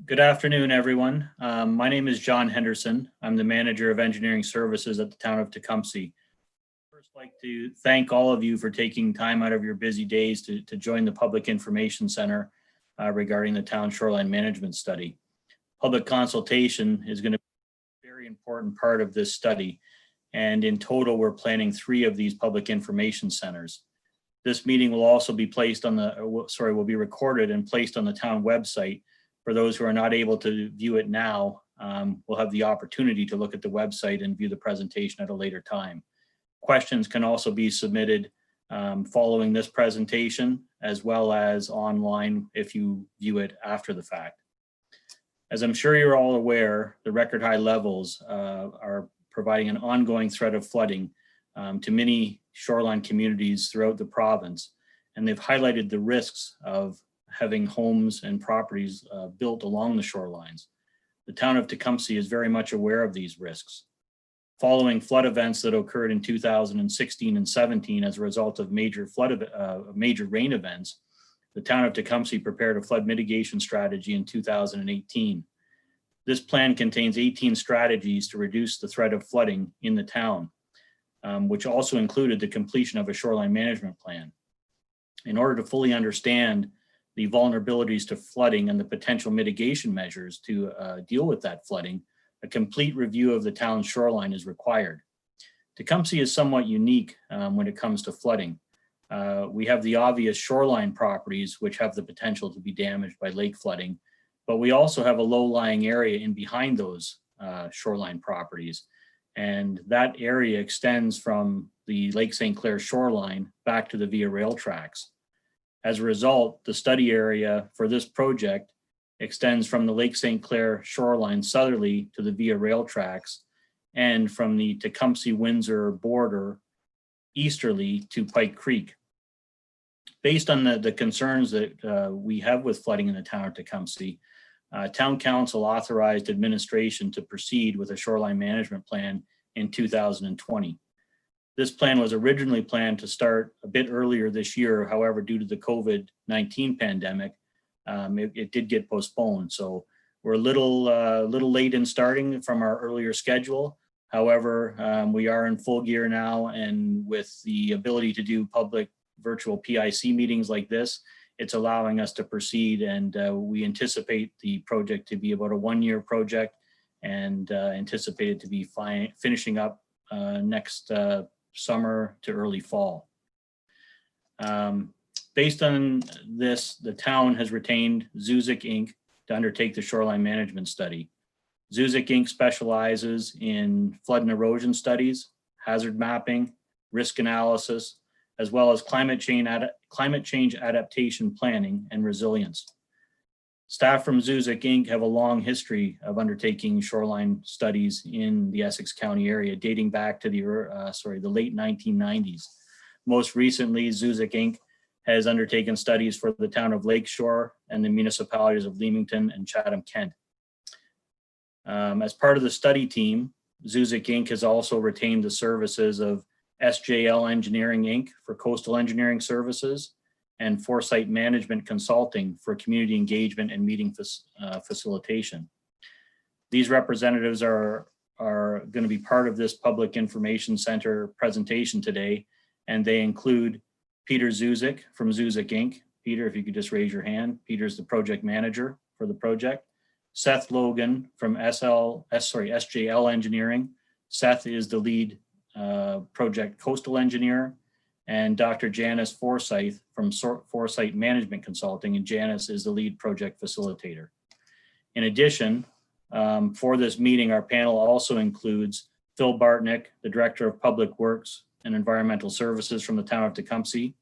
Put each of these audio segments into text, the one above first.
Good afternoon, everyone. My name is John Henderson. I'm the Manager of Engineering Services at the town of Tecumseh. First, I'd like to thank all of you for taking time out of your busy days to join the Public Information Center regarding the town shoreline management study. Public consultation is going to be a very important part of this study. And in total, we're planning 3 of these public information centers. This meeting will also be placed on will be recorded and placed on the town website. For those who are not able to view it now, we'll have the opportunity to look at the website and view the presentation at a later time. Questions can also be submitted following this presentation, as well as online if you view it after the fact. As I'm sure you're all aware, the record high levels are providing an ongoing threat of flooding to many shoreline communities throughout the province, and they've highlighted the risks of having homes and properties built along the shorelines. The town of Tecumseh is very much aware of these risks. Following flood events that occurred in 2016 and 17 as a result of major rain events, the town of Tecumseh prepared a flood mitigation strategy in 2018. This plan contains 18 strategies to reduce the threat of flooding in the town, which also included the completion of a shoreline management plan. In order to fully understand the vulnerabilities to flooding and the potential mitigation measures to deal with that flooding, a complete review of the town's shoreline is required. Tecumseh is somewhat unique when it comes to flooding. We have the obvious shoreline properties which have the potential to be damaged by lake flooding, but we also have a low-lying area in behind those shoreline properties. And that area extends from the Lake St. Clair shoreline back to the Via Rail tracks. As a result, the study area for this project extends from the Lake St. Clair shoreline southerly to the Via Rail tracks and from the Tecumseh-Windsor border easterly to Pike Creek. Based on the concerns that we have with flooding in the town of Tecumseh, Town Council authorized administration to proceed with a shoreline management plan in 2020. This plan was originally planned to start a bit earlier this year. However, due to the COVID-19 pandemic, it did get postponed. So we're a little late in starting from our earlier schedule. However, we are in full gear now, and with the ability to do public virtual PIC meetings like this, it's allowing us to proceed, and we anticipate the project to be about a 1-year project, and anticipate it to be finishing up next summer to early fall. Based on this, the town has retained Zuzik Inc. to undertake the shoreline management study. Zuzik Inc. specializes in flood and erosion studies, hazard mapping, risk analysis, as well as climate change adaptation planning and resilience. Staff from Zuzik Inc. have a long history of undertaking shoreline studies in the Essex County area, dating back to the late 1990s. Most recently, Zuzik Inc. has undertaken studies for the town of Lakeshore and the municipalities of Leamington and Chatham-Kent. As part of the study team, Zuzik Inc. has also retained the services of SJL Engineering Inc. for coastal engineering services, and Foresight Management Consulting for community engagement and meeting facilitation. These representatives are going to be part of this Public Information Center presentation today, and they include Peter Zuzik from Zuzik Inc. Peter, if you could just raise your hand. Peter's the project manager for the project. Seth Logan from SJL Engineering. Seth is the lead project coastal engineer, and Dr. Janice Forsyth from Foresight Management Consulting, and Janice is the lead project facilitator. In addition, for this meeting, our panel also includes Phil Bartnick, the Director of Public Works and Environmental Services from the town of Tecumseh,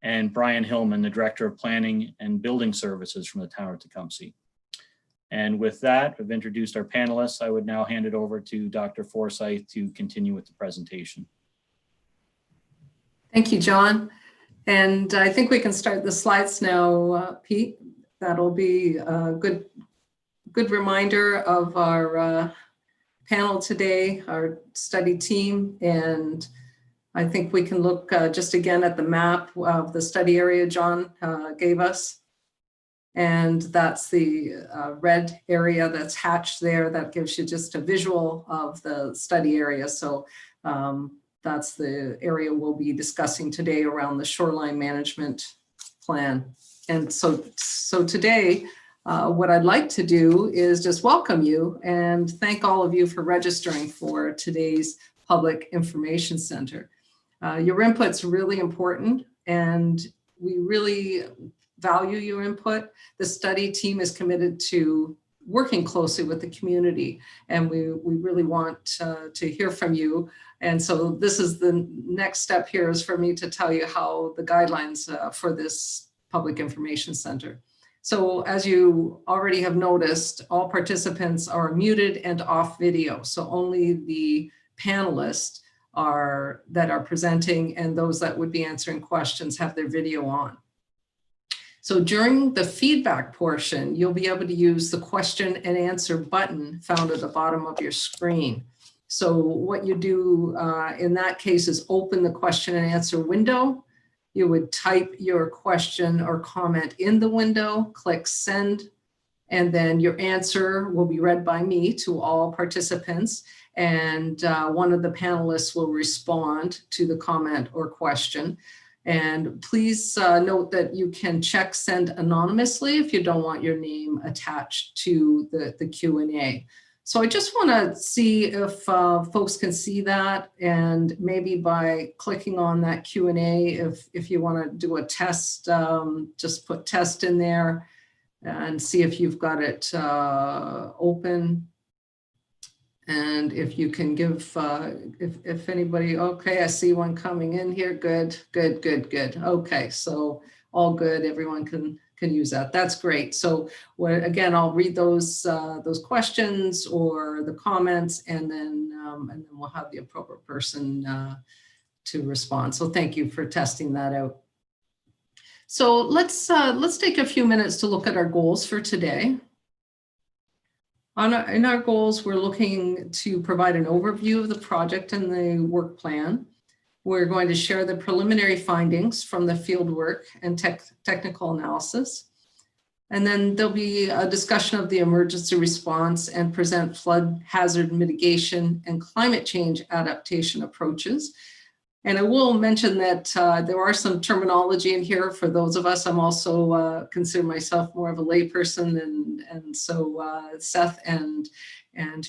and Brian Hillman, the Director of Planning and Building Services from the town of Tecumseh. And with that, I've introduced our panelists. I would now hand it over to Dr. Forsyth to continue with the presentation. Thank you, John. And I think we can start the slides now, Pete. That'll be a good reminder of our panel today, our study team. And I think we can look just again at the map of the study area John gave us. And that's the red area that's hatched there. That gives you just a visual of the study area. So that's the area we'll be discussing today around the shoreline management plan. And so today, what I'd like to do is just welcome you and thank all of you for registering for today's Public Information Center. Your input's really important, and we really value your input. The study team is committed to working closely with the community, and we really want to hear from you. And so this is the next step here, is for me to tell you how the guidelines for this Public Information Center. So as you already have noticed, all participants are muted and off video. So only the panelists that are presenting and those that would be answering questions have their video on. So during the feedback portion, you'll be able to use the question and answer button found at the bottom of your screen. So what you do in that case is open the question and answer window. You would type your question or comment in the window, click send, and then your answer will be read by me to all participants. And one of the panelists will respond to the comment or question. And please note that you can check send anonymously if you don't want your name attached to the Q&A. So I just want to see if folks can see that, and maybe by clicking on that Q&A, if you want to do a test, just put test in there and see if you've got it open. And if you can give, if anybody, okay, I see one coming in here. Good. Okay, so all good. Everyone can use that. That's great. So again, I'll read those questions or the comments, and then we'll have the appropriate person to respond. So thank you for testing that out. So let's take a few minutes to look at our goals for today. In our goals, we're looking to provide an overview of the project and the work plan. We're going to share the preliminary findings from the field work and technical analysis. And then there'll be a discussion of the emergency response and present flood hazard mitigation and climate change adaptation approaches. And I will mention that there are some terminology in here for those of us. I'm also consider myself more of a layperson, and so Seth and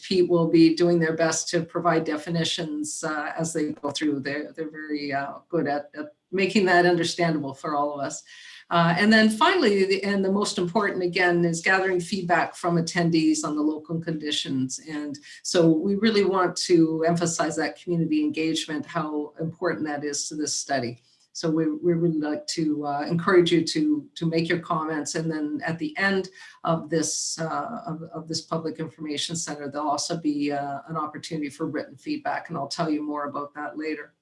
Pete will be doing their best to provide definitions as they go through. They're very good at making that understandable for all of us. And then finally, the most important again is gathering feedback from attendees on the local conditions. And so we really want to emphasize that community engagement, how important that is to this study. So we really like to encourage you to make your comments. And then at the end of this Public Information Center, there'll also be an opportunity for written feedback, and I'll tell you more about that later.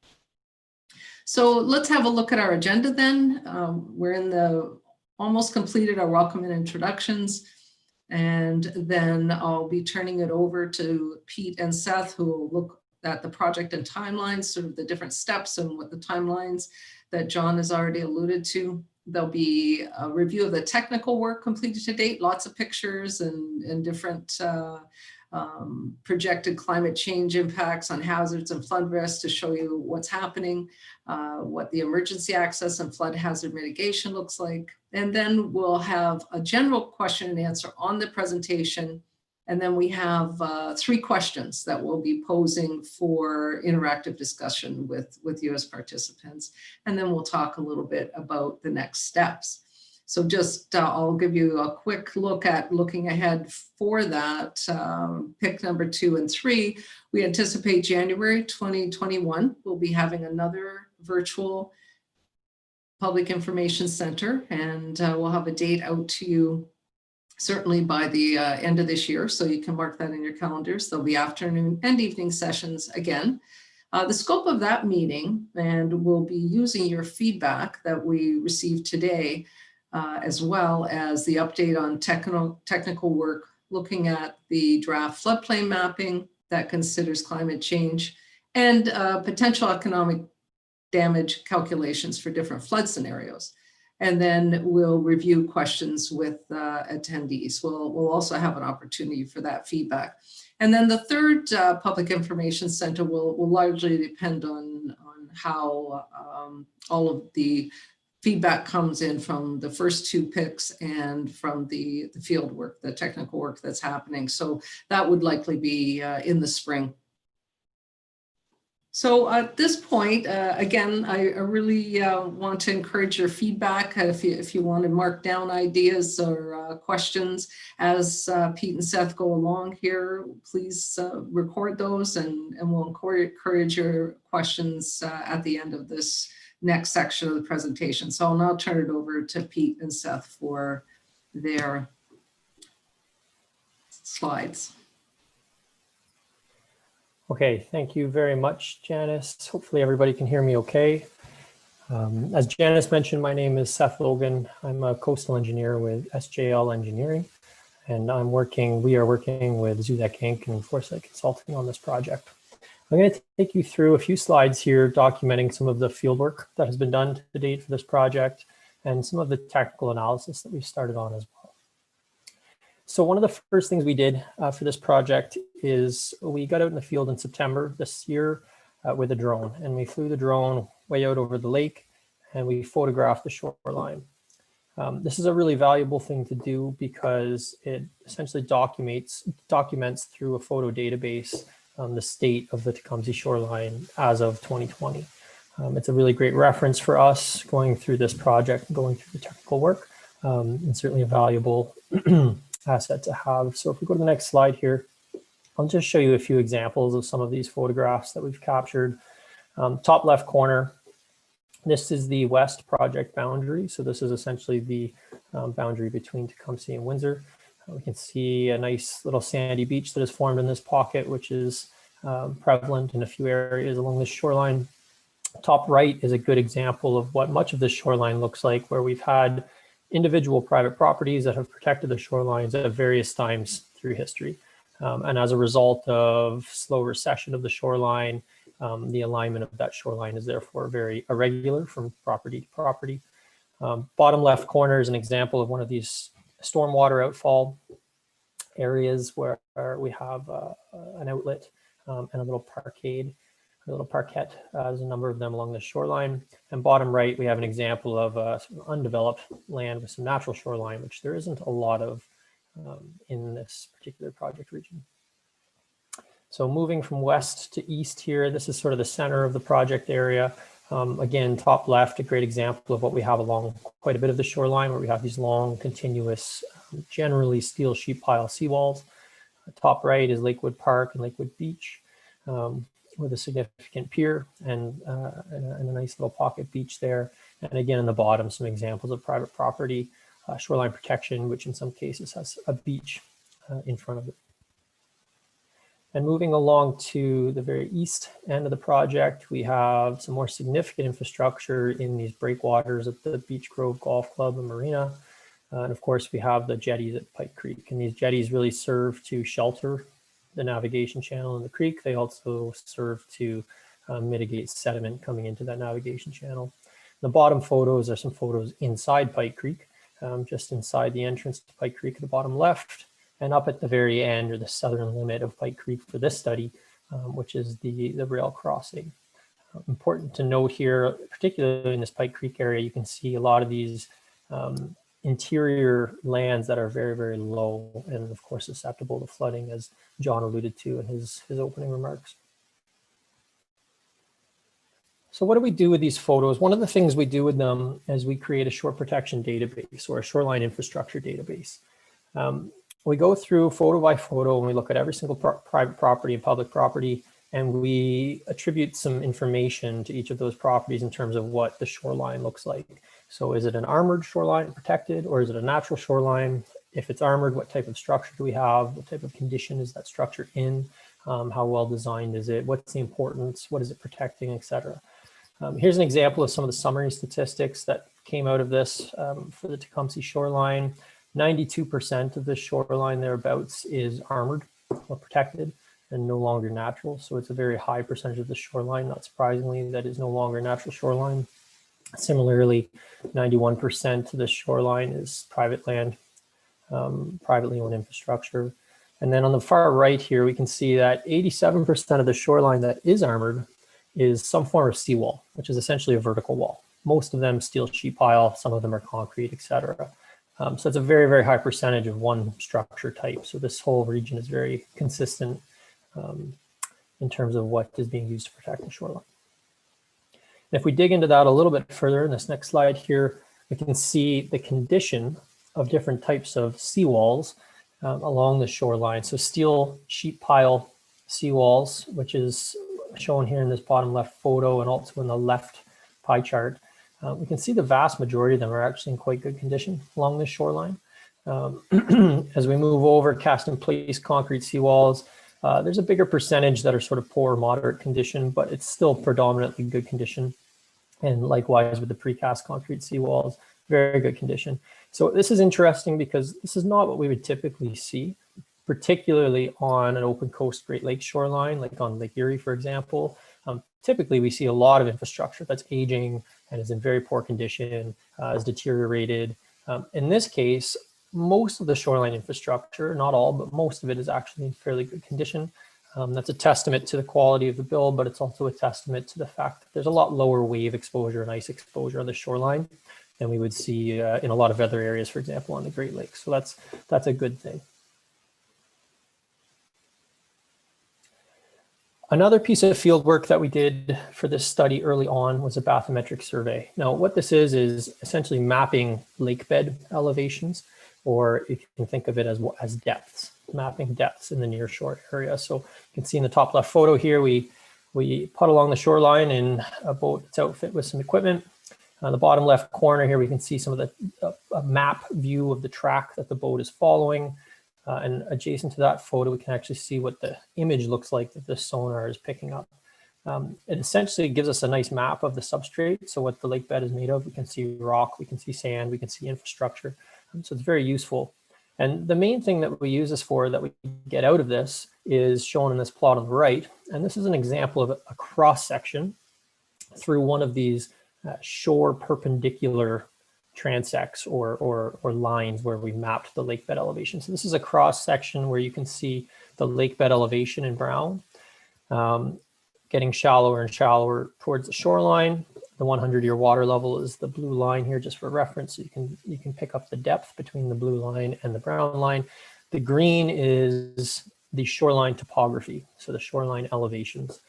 So let's have a look at our agenda then. We're almost completed our welcome and introductions. And then I'll be turning it over to Pete and Seth, who will look at the project and timelines, sort of the different steps and what the timelines that John has already alluded to. There'll be a review of the technical work completed to date, lots of pictures and different projected climate change impacts on hazards and flood risks to show you what's happening, what the emergency access and flood hazard mitigation looks like. And then we'll have a general question and answer on the presentation. And then we have 3 questions that we'll be posing for interactive discussion with you as participants. And then we'll talk a little bit about the next steps. So just I'll give you a quick look at looking ahead for that. Pick number 2 and 3, we anticipate January 2021, we'll be having another virtual Public Information Center, and we'll have a date out to you certainly by the end of this year, so you can mark that in your calendars. There'll be afternoon and evening sessions again. The scope of that meeting, and we'll be using your feedback that we received today, as well as the update on technical work, looking at the draft floodplain mapping that considers climate change and potential economic damage calculations for different flood scenarios. And then we'll review questions with attendees. We'll also have an opportunity for that feedback. And then the third Public Information Center will largely depend on how all of the feedback comes in from the first two picks and from the field work, the technical work that's happening. So that would likely be in the spring. So at this point, again, I really want to encourage your feedback. If you want to mark down ideas or questions as Pete and Seth go along here, please record those, and we'll encourage your questions at the end of this next section of the presentation. So I'll now turn it over to Pete and Seth for their slides. Okay, thank you very much, Janice. Hopefully everybody can hear me okay. As Janice mentioned, my name is Seth Logan. I'm a coastal engineer with SJL Engineering, and we are working with Zuzek Inc. and Foresight Consulting on this project. I'm going to take you through a few slides here documenting some of the field work that has been done to date for this project and some of the technical analysis that we've started on as well. So one of the first things we did for this project is we got out in the field in September this year with a drone, and we flew the drone way out over the lake and we photographed the shoreline. This is a really valuable thing to do because it essentially documents through a photo database the state of the Tecumseh shoreline as of 2020. It's a really great reference for us going through this project and going through the technical work, and certainly a valuable asset to have. So if we go to the next slide here, I'll just show you a few examples of some of these photographs that we've captured. Top left corner, this is the west project boundary. So this is essentially the boundary between Tecumseh and Windsor. We can see a nice little sandy beach that is formed in this pocket, which is prevalent in a few areas along the shoreline. Top right is a good example of what much of this shoreline looks like, where we've had individual private properties that have protected the shorelines at various times through history. And as a result of slow recession of the shoreline, the alignment of that shoreline is therefore very irregular from property to property. Bottom left corner is an example of one of these stormwater outfall areas where we have an outlet and a little parkade, a little parquet. There's a number of them along the shoreline. And bottom right, we have an example of some undeveloped land with some natural shoreline, which there isn't a lot of in this particular project region. So moving from west to east here, this is sort of the center of the project area. Again, top left, a great example of what we have along quite a bit of the shoreline, where we have these long, continuous, generally steel sheet pile seawalls. Top right is Lakewood Park and Lakewood Beach, with a significant pier and a nice little pocket beach there. And again, in the bottom, some examples of private property, shoreline protection, which in some cases has a beach in front of it. And moving along to the very east end of the project, we have some more significant infrastructure in these breakwaters at the Beach Grove Golf Club and Marina. And of course, we have the jetties at Pike Creek. And these jetties really serve to shelter the navigation channel in the creek. They also serve to mitigate sediment coming into that navigation channel. The bottom photos are some photos inside Pike Creek, just inside the entrance to Pike Creek at the bottom left. And up at the very end, or the southern limit of Pike Creek for this study, which is the rail crossing. Important to note here, particularly in this Pike Creek area, you can see a lot of these interior lands that are very, very low and of course susceptible to flooding, as John alluded to in his opening remarks. So what do we do with these photos? One of the things we do with them is we create a shore protection database or a shoreline infrastructure database. We go through photo by photo and we look at every single private property and public property, and we attribute some information to each of those properties in terms of what the shoreline looks like. So is it an armored shoreline protected, or is it a natural shoreline? If it's armored, what type of structure do we have? What type of condition is that structure in? How well designed is it? What's the importance? What is it protecting, et cetera? Here's an example of some of the summary statistics that came out of this for the Tecumseh shoreline. 92% of the shoreline thereabouts is armored or protected and no longer natural. So it's a very high percentage of the shoreline, not surprisingly, that is no longer natural shoreline. Similarly, 91% of the shoreline is private land, privately owned infrastructure. And then on the far right here, we can see that 87% of the shoreline that is armored is some form of seawall, which is essentially a vertical wall. Most of them steel sheet pile, some of them are concrete, etc. So it's a very, very high percentage of one structure type. So this whole region is very consistent in terms of what is being used to protect the shoreline. And if we dig into that a little bit further in this next slide here, we can see the condition of different types of seawalls along the shoreline. So steel sheet pile seawalls, which is shown here in this bottom left photo and also in the left pie chart. We can see the vast majority of them are actually in quite good condition along the shoreline. As we move over cast in place concrete seawalls, there's a bigger percentage that are sort of poor or moderate condition, but it's still predominantly good condition. And likewise with the precast concrete seawalls, very good condition. So this is interesting because this is not what we would typically see, particularly on an open coast Great Lakes shoreline, like on Lake Erie, for example. Typically, we see a lot of infrastructure that's aging and is in very poor condition, is deteriorated. In this case, most of the shoreline infrastructure, not all, but most of it is actually in fairly good condition. That's a testament to the quality of the build, but it's also a testament to the fact that there's a lot lower wave exposure and ice exposure on the shoreline than we would see in a lot of other areas, for example, on the Great Lakes. So that's a good thing. Another piece of field work that we did for this study early on was a bathymetric survey. Now, what this is essentially mapping lake bed elevations, or you can think of it as depths, mapping depths in the nearshore area. So you can see in the top left photo here, we put along the shoreline in a boat that's outfit with some equipment. On the bottom left corner here, we can see some of the a map view of the track that the boat is following. And adjacent to that photo, we can actually see what the image looks like that the sonar is picking up. It essentially gives us a nice map of the substrate. So what the lake bed is made of, we can see rock, we can see sand, we can see infrastructure. So it's very useful. And the main thing that we use this for, that we get out of this, is shown in this plot on the right. And this is an example of a cross section through one of these shore perpendicular transects or lines where we mapped the lake bed elevation. So this is a cross section where you can see the lake bed elevation in brown, getting shallower and shallower towards the shoreline. The 100-year water level is the blue line here, just for reference. So you can pick up the depth between the blue line and the brown line. The green is the shoreline topography, so the shoreline elevations.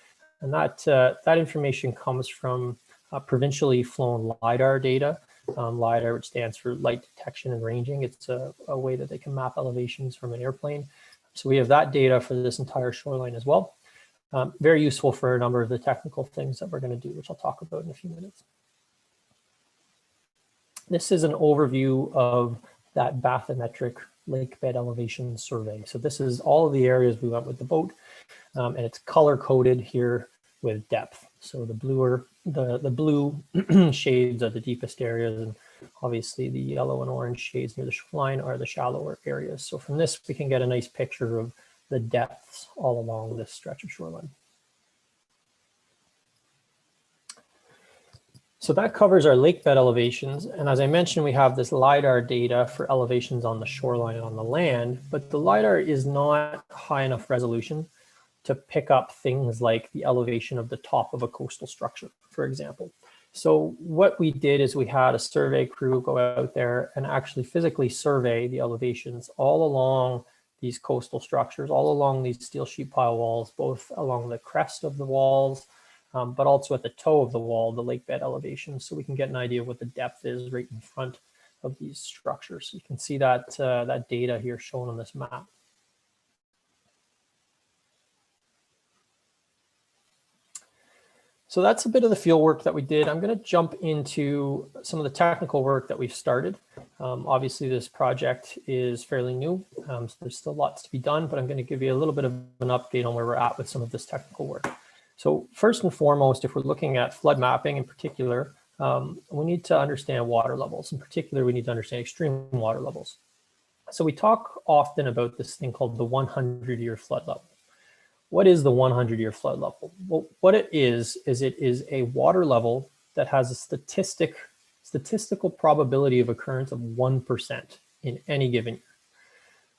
And that information comes from provincially flown LiDAR data. LiDAR, which stands for light detection and ranging. It's a way that they can map elevations from an airplane. So we have that data for this entire shoreline as well. Very useful for a number of the technical things that we're going to do, which I'll talk about in a few minutes. This is an overview of that bathymetric lake bed elevation survey. So this is all of the areas we went with the boat, and it's color coded here with depth. So the blue shades are the deepest areas, and obviously the yellow and orange shades near the shoreline are the shallower areas. So from this, we can get a nice picture of the depths all along this stretch of shoreline. So that covers our lake bed elevations. And as I mentioned, we have this LiDAR data for elevations on the shoreline and on the land, but the LiDAR is not high enough resolution to pick up things like the elevation of the top of a coastal structure, for example. So what we did is we had a survey crew go out there and actually physically survey the elevations all along these coastal structures, all along these steel sheet pile walls, both along the crest of the walls, but also at the toe of the wall, the lake bed elevation, so we can get an idea of what the depth is right in front of these structures. So you can see that, that data here shown on this map. So that's a bit of the field work that we did. I'm going to jump into some of the technical work that we've started. Obviously, this project is fairly new, so there's still lots to be done, but I'm going to give you a little bit of an update on where we're at with some of this technical work. So first and foremost, if we're looking at flood mapping in particular, we need to understand water levels. In particular, we need to understand extreme water levels. So we talk often about this thing called the 100-year flood level. What is the 100-year flood level? Well, what it is it is a water level that has a statistical probability of occurrence of 1% in any given year.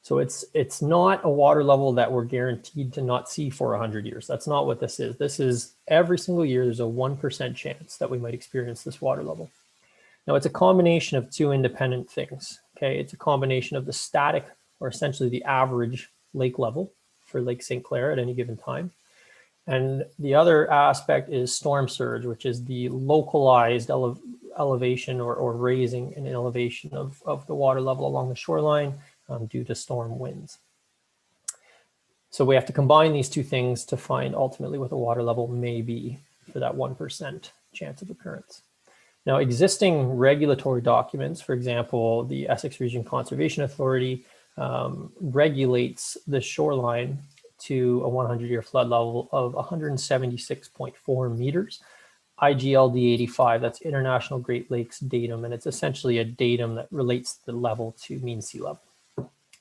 So it's not a water level that we're guaranteed to not see for 100 years. That's not what this is. This is every single year there's a 1% chance that we might experience this water level. Now it's a combination of two independent things. Okay, it's a combination of the static, or essentially the average lake level for Lake St. Clair at any given time. And the other aspect is storm surge, which is the localized elevation or raising in elevation of the water level along the shoreline due to storm winds. So we have to combine these two things to find ultimately what the water level may be for that 1% chance of occurrence. Now, existing regulatory documents, for example, the Essex Region Conservation Authority regulates the shoreline to a 100-year flood level of 176.4 meters. IGLD 85, that's International Great Lakes Datum, and it's essentially a datum that relates the level to mean sea level.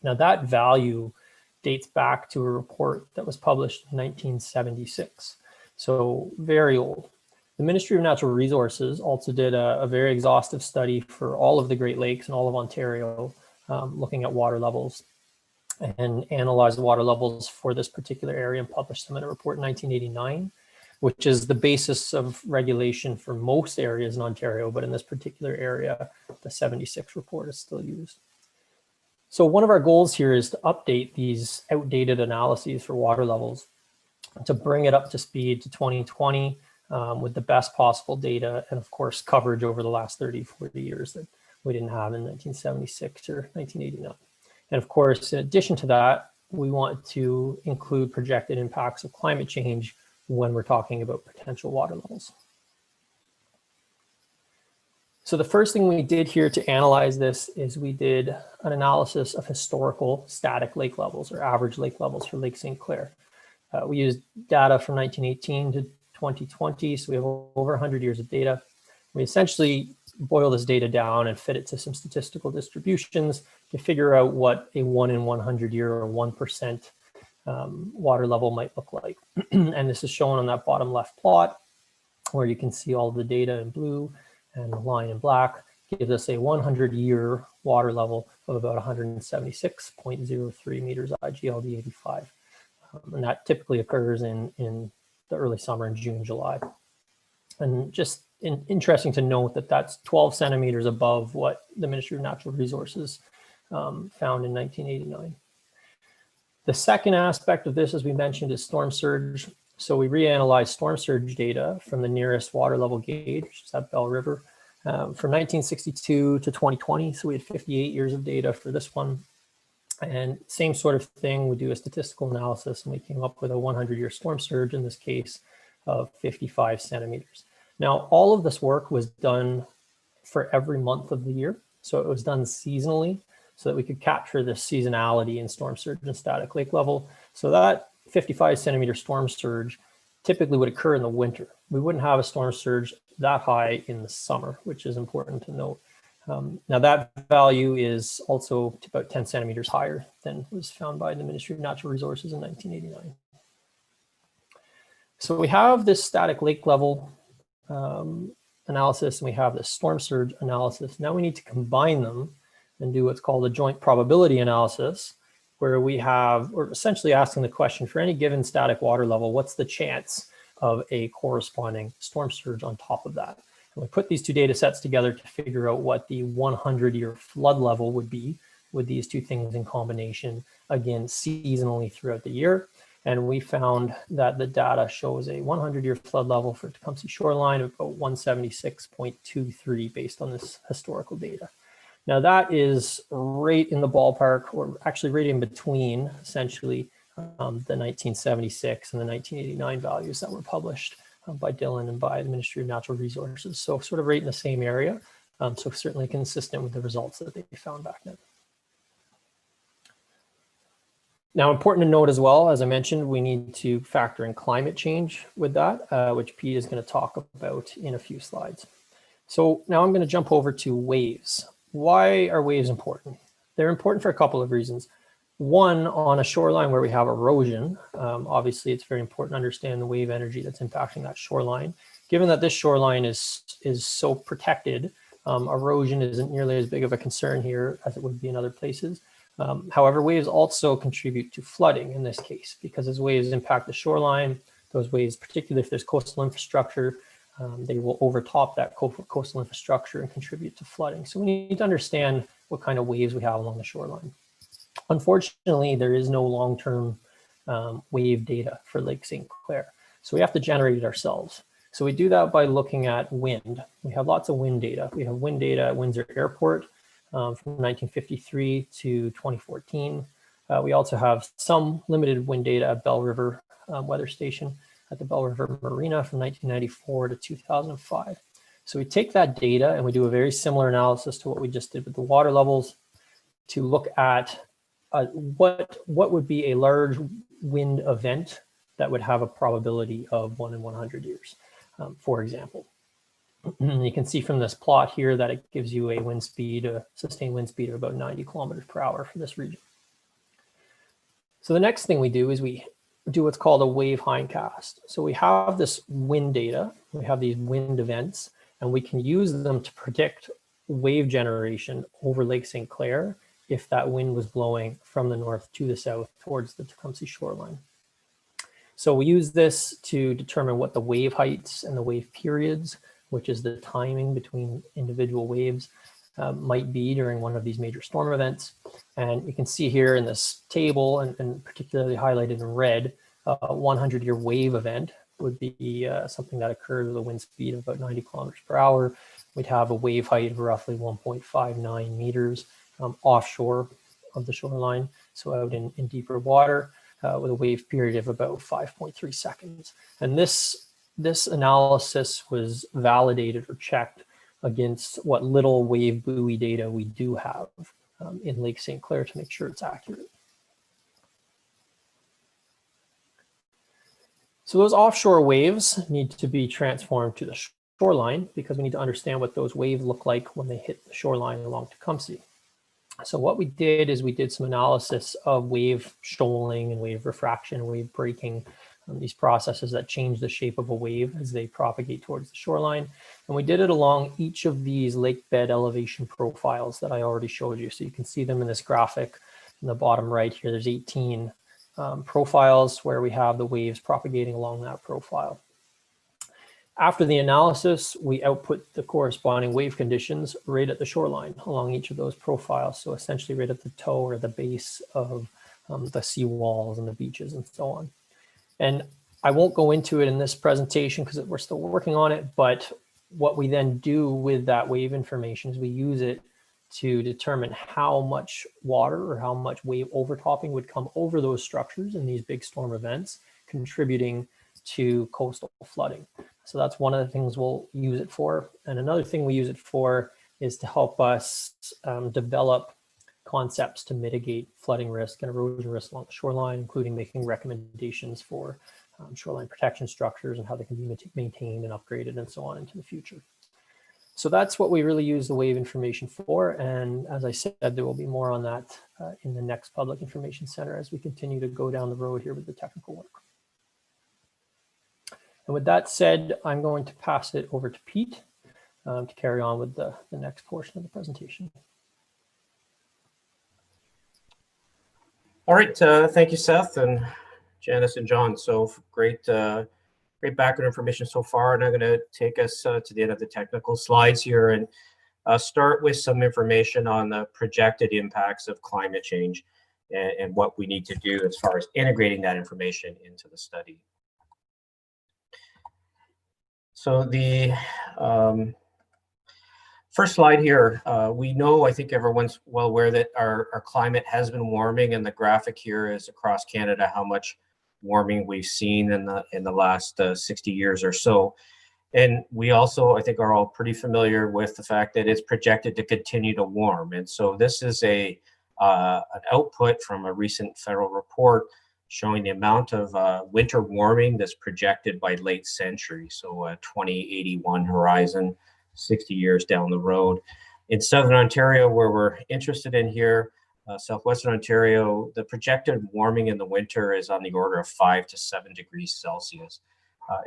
Now that value dates back to a report that was published in 1976, so very old. The Ministry of Natural Resources also did a very exhaustive study for all of the Great Lakes and all of Ontario, looking at water levels, and analyzed the water levels for this particular area and published them in a report in 1989, which is the basis of regulation for most areas in Ontario, but in this particular area, the 76 report is still used. So one of our goals here is to update these outdated analyses for water levels to bring it up to speed to 2020 with the best possible data and of course coverage over the last 30, 40 years that we didn't have in 1976 or 1989. And of course, in addition to that, we want to include projected impacts of climate change when we're talking about potential water levels. So the first thing we did here to analyze this is we did an analysis of historical static lake levels or average lake levels for Lake St. Clair. We used data from 1918 to 2020, so we have over 100 years of data. We essentially boil this data down and fit it to some statistical distributions to figure out what a 1 in 100 year or 1% water level might look like. And this is shown on that bottom left plot where you can see all the data in blue and the line in black gives us a 100-year water level of about 176.03 meters IGLD 85. And that typically occurs in the early summer in June, July. And just interesting to note that that's 12 centimeters above what the Ministry of Natural Resources found in 1989. The second aspect of this, as we mentioned, is storm surge. So we reanalyzed storm surge data from the nearest water level gauge, which is at Bell River, from 1962 to 2020. So we had 58 years of data for this one. And same sort of thing, we do a statistical analysis and we came up with a 100-year storm surge, in this case, of 55 centimeters. Now, all of this work was done for every month of the year. So it was done seasonally so that we could capture the seasonality in storm surge and static lake level. So that 55 centimeter storm surge typically would occur in the winter. We wouldn't have a storm surge that high in the summer, which is important to note. Now that value is also about 10 centimeters higher than was found by the Ministry of Natural Resources in 1989. So we have this static lake level analysis and we have this storm surge analysis. Now we need to combine them and do what's called a joint probability analysis, where we're essentially asking the question, for any given static water level, what's the chance of a corresponding storm surge on top of that? And we put these two data sets together to figure out what the 100-year flood level would be with these two things in combination, again, seasonally throughout the year. And we found that the data shows a 100-year flood level for Tecumseh Shoreline of about 176.23 based on this historical data. Now that is right in the ballpark, or actually right in between, essentially, the 1976 and the 1989 values that were published by Dylan and by the Ministry of Natural Resources. So sort of right in the same area. So certainly consistent with the results that they found back then. Now, important to note as well, as I mentioned, we need to factor in climate change with that, which Pete is going to talk about in a few slides. So now I'm going to jump over to waves. Why are waves important? They're important for a couple of reasons. One, on a shoreline where we have erosion, obviously it's very important to understand the wave energy that's impacting that shoreline. given that this shoreline is so protected, erosion isn't nearly as big of a concern here as it would be in other places. However, waves also contribute to flooding in this case, because as waves impact the shoreline, those waves, particularly if there's coastal infrastructure, they will overtop that coastal infrastructure and contribute to flooding. So we need to understand what kind of waves we have along the shoreline. Unfortunately, there is no long-term wave data for Lake St. Clair. So we have to generate it ourselves. So we do that by looking at wind. We have lots of wind data. We have wind data at Windsor Airport from 1953 to 2014. We also have some limited wind data at Bell River Weather Station at the Bell River Marina from 1994 to 2005. So we take that data and we do a very similar analysis to what we just did with the water levels to look at what would be a large wind event that would have a probability of 1 in 100 years, for example. You can see from this plot here that it gives you a wind speed, a sustained wind speed of about 90 kilometers per hour for this region. So the next thing we do is we do what's called a wave hindcast. So we have this wind data, we have these wind events, and we can use them to predict wave generation over Lake St. Clair if that wind was blowing from the north to the south towards the Tecumseh shoreline. So we use this to determine what the wave heights and the wave periods, which is the timing between individual waves, might be during one of these major storm events. And you can see here in this table, and particularly highlighted in red, a 100-year wave event would be something that occurs with a wind speed of about 90 kilometers per hour. We'd have a wave height of roughly 1.59 meters offshore of the shoreline, so out in deeper water, with a wave period of about 5.3 seconds. And this analysis was validated or checked against what little wave buoy data we do have in Lake St. Clair to make sure it's accurate. So those offshore waves need to be transformed to the shoreline because we need to understand what those waves look like when they hit the shoreline along Tecumseh. So what we did is we did some analysis of wave shoaling and wave refraction, wave breaking, these processes that change the shape of a wave as they propagate towards the shoreline. And we did it along each of these lake bed elevation profiles that I already showed you. So you can see them in this graphic in the bottom right here. There's 18 profiles where we have the waves propagating along that profile. After the analysis, we output the corresponding wave conditions right at the shoreline along each of those profiles. So essentially right at the toe or the base of the seawalls and the beaches and so on. And I won't go into it in this presentation because we're still working on it, but what we then do with that wave information is we use it to determine how much water or how much wave overtopping would come over those structures in these big storm events, contributing to coastal flooding. So that's one of the things we'll use it for. And another thing we use it for is to help us develop concepts to mitigate flooding risk and erosion risk along the shoreline, including making recommendations for shoreline protection structures and how they can be maintained and upgraded and so on into the future. So that's what we really use the wave information for. And as I said, there will be more on that in the next Public Information Center as we continue to go down the road here with the technical work. And with that said, I'm going to pass it over to Pete to carry on with the next portion of the presentation. All right, thank you, Seth and Janice and John. So great background information so far. And I'm going to take us to the end of the technical slides here and start with some information on the projected impacts of climate change and what we need to do as far as integrating that information into the study. So the first slide here, we know, I think everyone's well aware that our climate has been warming, and the graphic here is across Canada how much warming we've seen in the last 60 years or so. And we also, I think, are all pretty familiar with the fact that it's projected to continue to warm. And so this is an output from a recent federal report showing the amount of winter warming that's projected by late century, so 2081 horizon, 60 years down the road. In Southern Ontario, where we're interested in here, Southwestern Ontario, the projected warming in the winter is on the order of 5 to 7 degrees Celsius.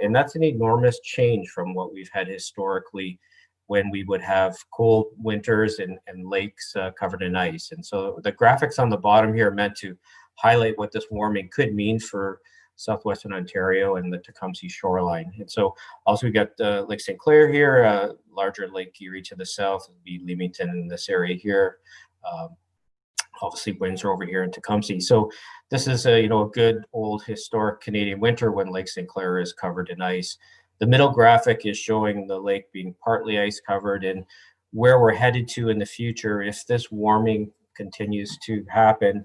And that's an enormous change from what we've had historically when we would have cold winters and lakes covered in ice. And so the graphics on the bottom here are meant to highlight what this warming could mean for southwestern Ontario and the Tecumseh shoreline. And so also we got Lake St. Clair here, larger Lake Erie to the south, would be Leamington in this area here. Obviously Windsor over here in Tecumseh. So this is a good old historic Canadian winter when Lake St. Clair is covered in ice. The middle graphic is showing the lake being partly ice covered, and where we're headed to in the future if this warming continues to happen.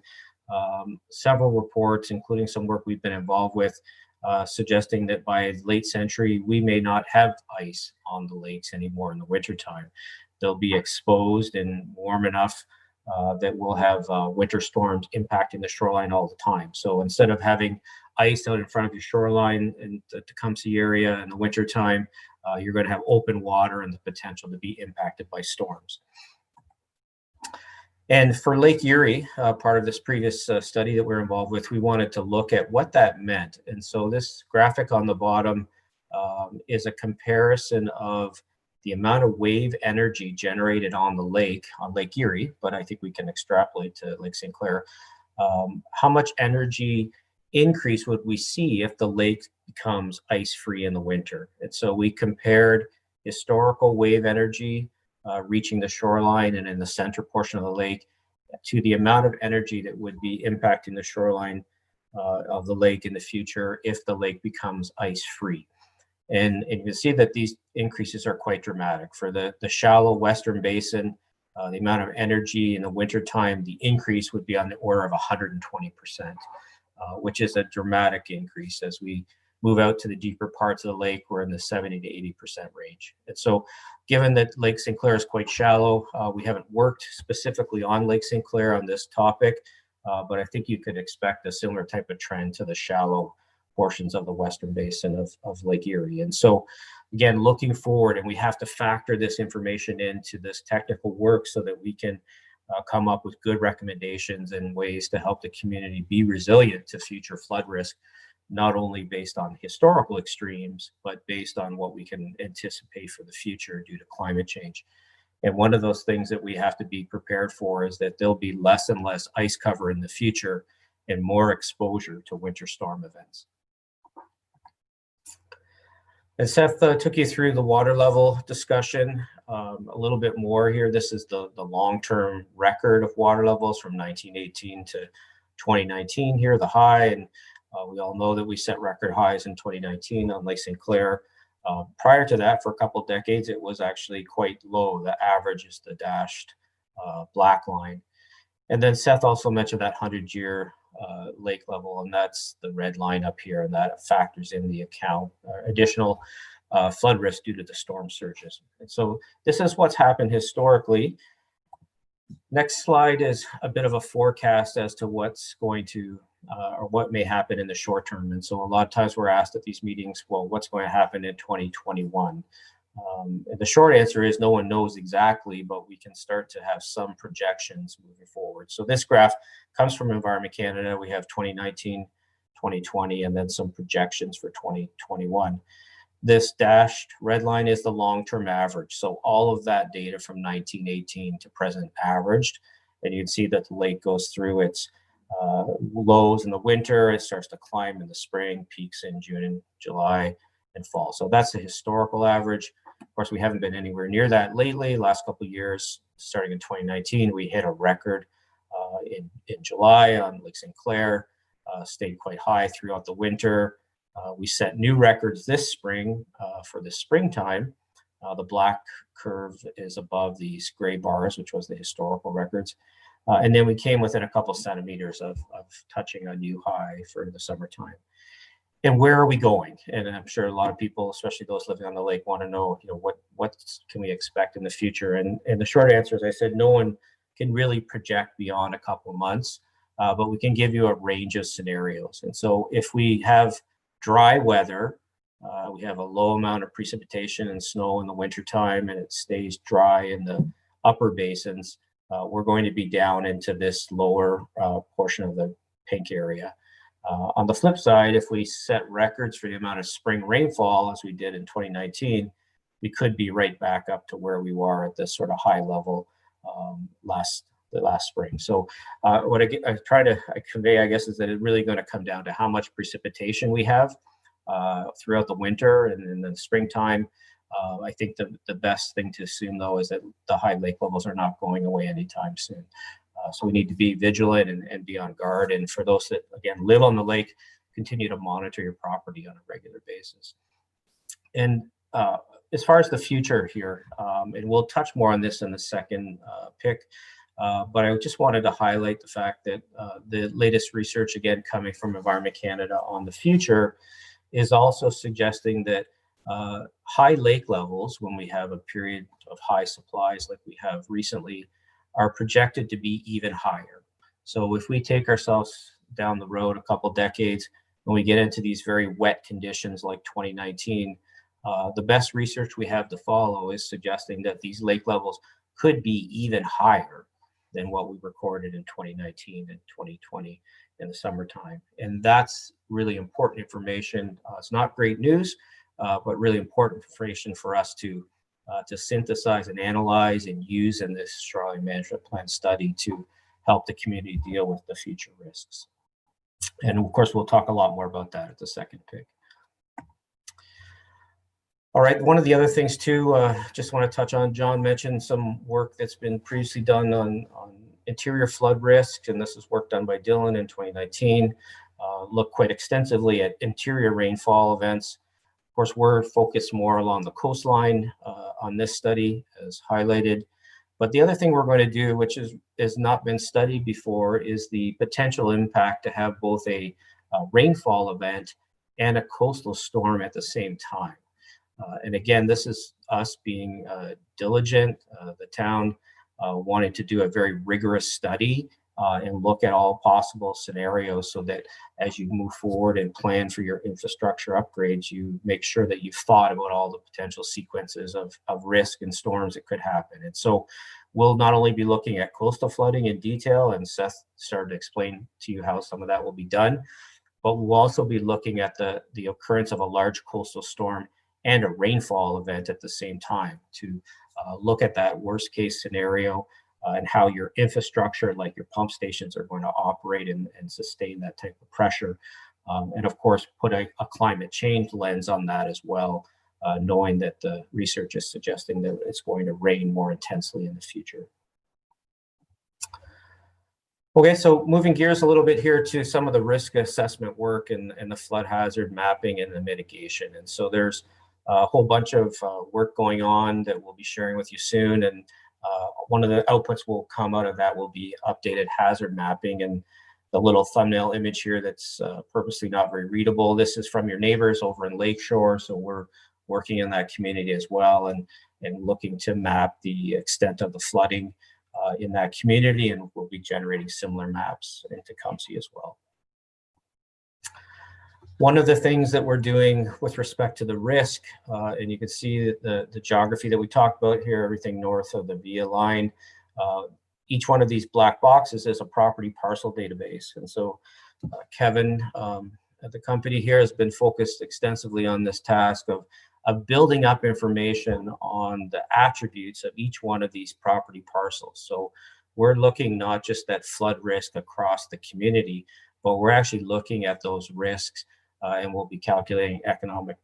Several reports, including some work we've been involved with, suggesting that by late century, we may not have ice on the lakes anymore in the wintertime. They'll be exposed and warm enough that we'll have winter storms impacting the shoreline all the time. So instead of having ice out in front of your shoreline in the Tecumseh area in the wintertime, you're going to have open water and the potential to be impacted by storms. And for Lake Erie, part of this previous study that we're involved with, we wanted to look at what that meant. And so this graphic on the bottom is a comparison of the amount of wave energy generated on the lake, on Lake Erie, but I think we can extrapolate to Lake St. Clair. How much energy increase would we see if the lake becomes ice-free in the winter? And so we compared historical wave energy reaching the shoreline and in the center portion of the lake to the amount of energy that would be impacting the shoreline of the lake in the future if the lake becomes ice-free. And you can see that these increases are quite dramatic. For the shallow western basin, the amount of energy in the wintertime, the increase would be on the order of 120%, which is a dramatic increase. As we move out to the deeper parts of the lake, we're in the 70 to 80% range. And so given that Lake St. Clair is quite shallow, we haven't worked specifically on Lake St. Clair on this topic, but I think you could expect a similar type of trend to the shallow portions of the western basin of Lake Erie. And so again, looking forward, and we have to factor this information into this technical work so that we can come up with good recommendations and ways to help the community be resilient to future flood risk, not only based on historical extremes, but based on what we can anticipate for the future due to climate change. And one of those things that we have to be prepared for is that there'll be less and less ice cover in the future and more exposure to winter storm events. And Seth took you through the water level discussion a little bit more here. This is the long-term record of water levels from 1918 to 2019 here, the high. And we all know that we set record highs in 2019 on Lake St. Clair. Prior to that, for a couple of decades, it was actually quite low. The average is the dashed black line. And then Seth also mentioned that 100-year lake level, and that's the red line up here, and that factors in the account additional flood risk due to the storm surges. And so this is what's happened historically. Next slide is a bit of a forecast as to what's going to or what may happen in the short term. And so a lot of times we're asked at these meetings, well, what's going to happen in 2021? And the short answer is no one knows exactly, but we can start to have some projections moving forward. So this graph comes from Environment Canada. We have 2019, 2020, and then some projections for 2021. This dashed red line is the long-term average. So all of that data from 1918 to present averaged, and you can see that the lake goes through its lows in the winter. It starts to climb in the spring, peaks in June and July and fall. So that's the historical average. Of course, we haven't been anywhere near that lately. Last couple of years, starting in 2019, we hit a record in July on Lake St. Clair, stayed quite high throughout the winter. We set new records this spring for the springtime. The black curve is above these gray bars, which was the historical records. And then we came within a couple centimeters of touching a new high for the summertime. And where are we going? And I'm sure a lot of people, especially those living on the lake, want to know, what can we expect in the future? And the short answer, as I said, no one can really project beyond a couple of months, but we can give you a range of scenarios. And so if we have dry weather, we have a low amount of precipitation and snow in the wintertime, and it stays dry in the upper basins, we're going to be down into this lower portion of the pink area. On the flip side, if we set records for the amount of spring rainfall, as we did in 2019, we could be right back up to where we were at this sort of high level the last spring. So what I try to convey, I guess, is that it's really going to come down to how much precipitation we have throughout the winter and in the springtime. I think the best thing to assume, though, is that the high lake levels are not going away anytime soon. So we need to be vigilant and be on guard. And for those that, again, live on the lake, continue to monitor your property on a regular basis. And as far as the future here, and we'll touch more on this in the second pick, but I just wanted to highlight the fact that the latest research, again, coming from Environment Canada on the future, is also suggesting that high lake levels, when we have a period of high supplies like we have recently, are projected to be even higher. So if we take ourselves down the road a couple decades, when we get into these very wet conditions like 2019, the best research we have to follow is suggesting that these lake levels could be even higher than what we recorded in 2019 and 2020 in the summertime. And that's really important information. It's not great news, but really important information for us to synthesize and analyze and use in this shoreline management plan study to help the community deal with the future risks. And of course, we'll talk a lot more about that at the second pick. All right, one of the other things too, just want to touch on, John mentioned some work that's been previously done on interior flood risk, and this is work done by Dylan in 2019, looked quite extensively at interior rainfall events. Of course, we're focused more along the coastline on this study as highlighted. But the other thing we're going to do, which has not been studied before, is the potential impact to have both a rainfall event and a coastal storm at the same time. And again, this is us being diligent, the town wanting to do a very rigorous study and look at all possible scenarios so that as you move forward and plan for your infrastructure upgrades, you make sure that you've thought about all the potential sequences of risk and storms that could happen. And so we'll not only be looking at coastal flooding in detail, and Seth started to explain to you how some of that will be done, but we'll also be looking at the occurrence of a large coastal storm and a rainfall event at the same time to look at that worst case scenario and how your infrastructure, like your pump stations, are going to operate and sustain that type of pressure. And of course, put a climate change lens on that as well, knowing that the research is suggesting that it's going to rain more intensely in the future. Okay, so moving gears a little bit here to some of the risk assessment work and the flood hazard mapping and the mitigation. And so there's a whole bunch of work going on that we'll be sharing with you soon. And one of the outputs will come out of that will be updated hazard mapping, and the little thumbnail image here that's purposely not very readable. This is from your neighbors over in Lakeshore. So we're working in that community as well and looking to map the extent of the flooding in that community, and we'll be generating similar maps in Tecumseh as well. One of the things that we're doing with respect to the risk, and you can see the geography that we talked about here, everything north of the VIA line, each one of these black boxes is a property parcel database. And so Kevin at the company here has been focused extensively on this task of building up information on the attributes of each one of these property parcels. So we're looking not just at flood risk across the community, but we're actually looking at those risks and we'll be calculating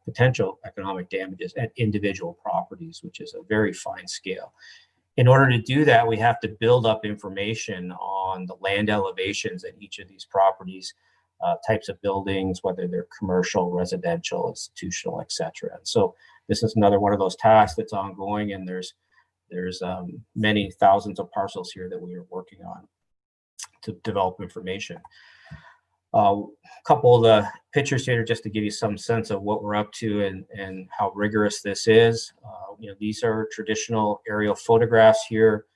potential economic damages at individual properties, which is a very fine scale. In order to do that, we have to build up information on the land elevations at each of these properties, types of buildings, whether they're commercial, residential, institutional, etc. And so this is another one of those tasks that's ongoing, and there's many thousands of parcels here that we are working on to develop information. A couple of the pictures here just to give you some sense of what we're up to and how rigorous this is. These are traditional aerial photographs here,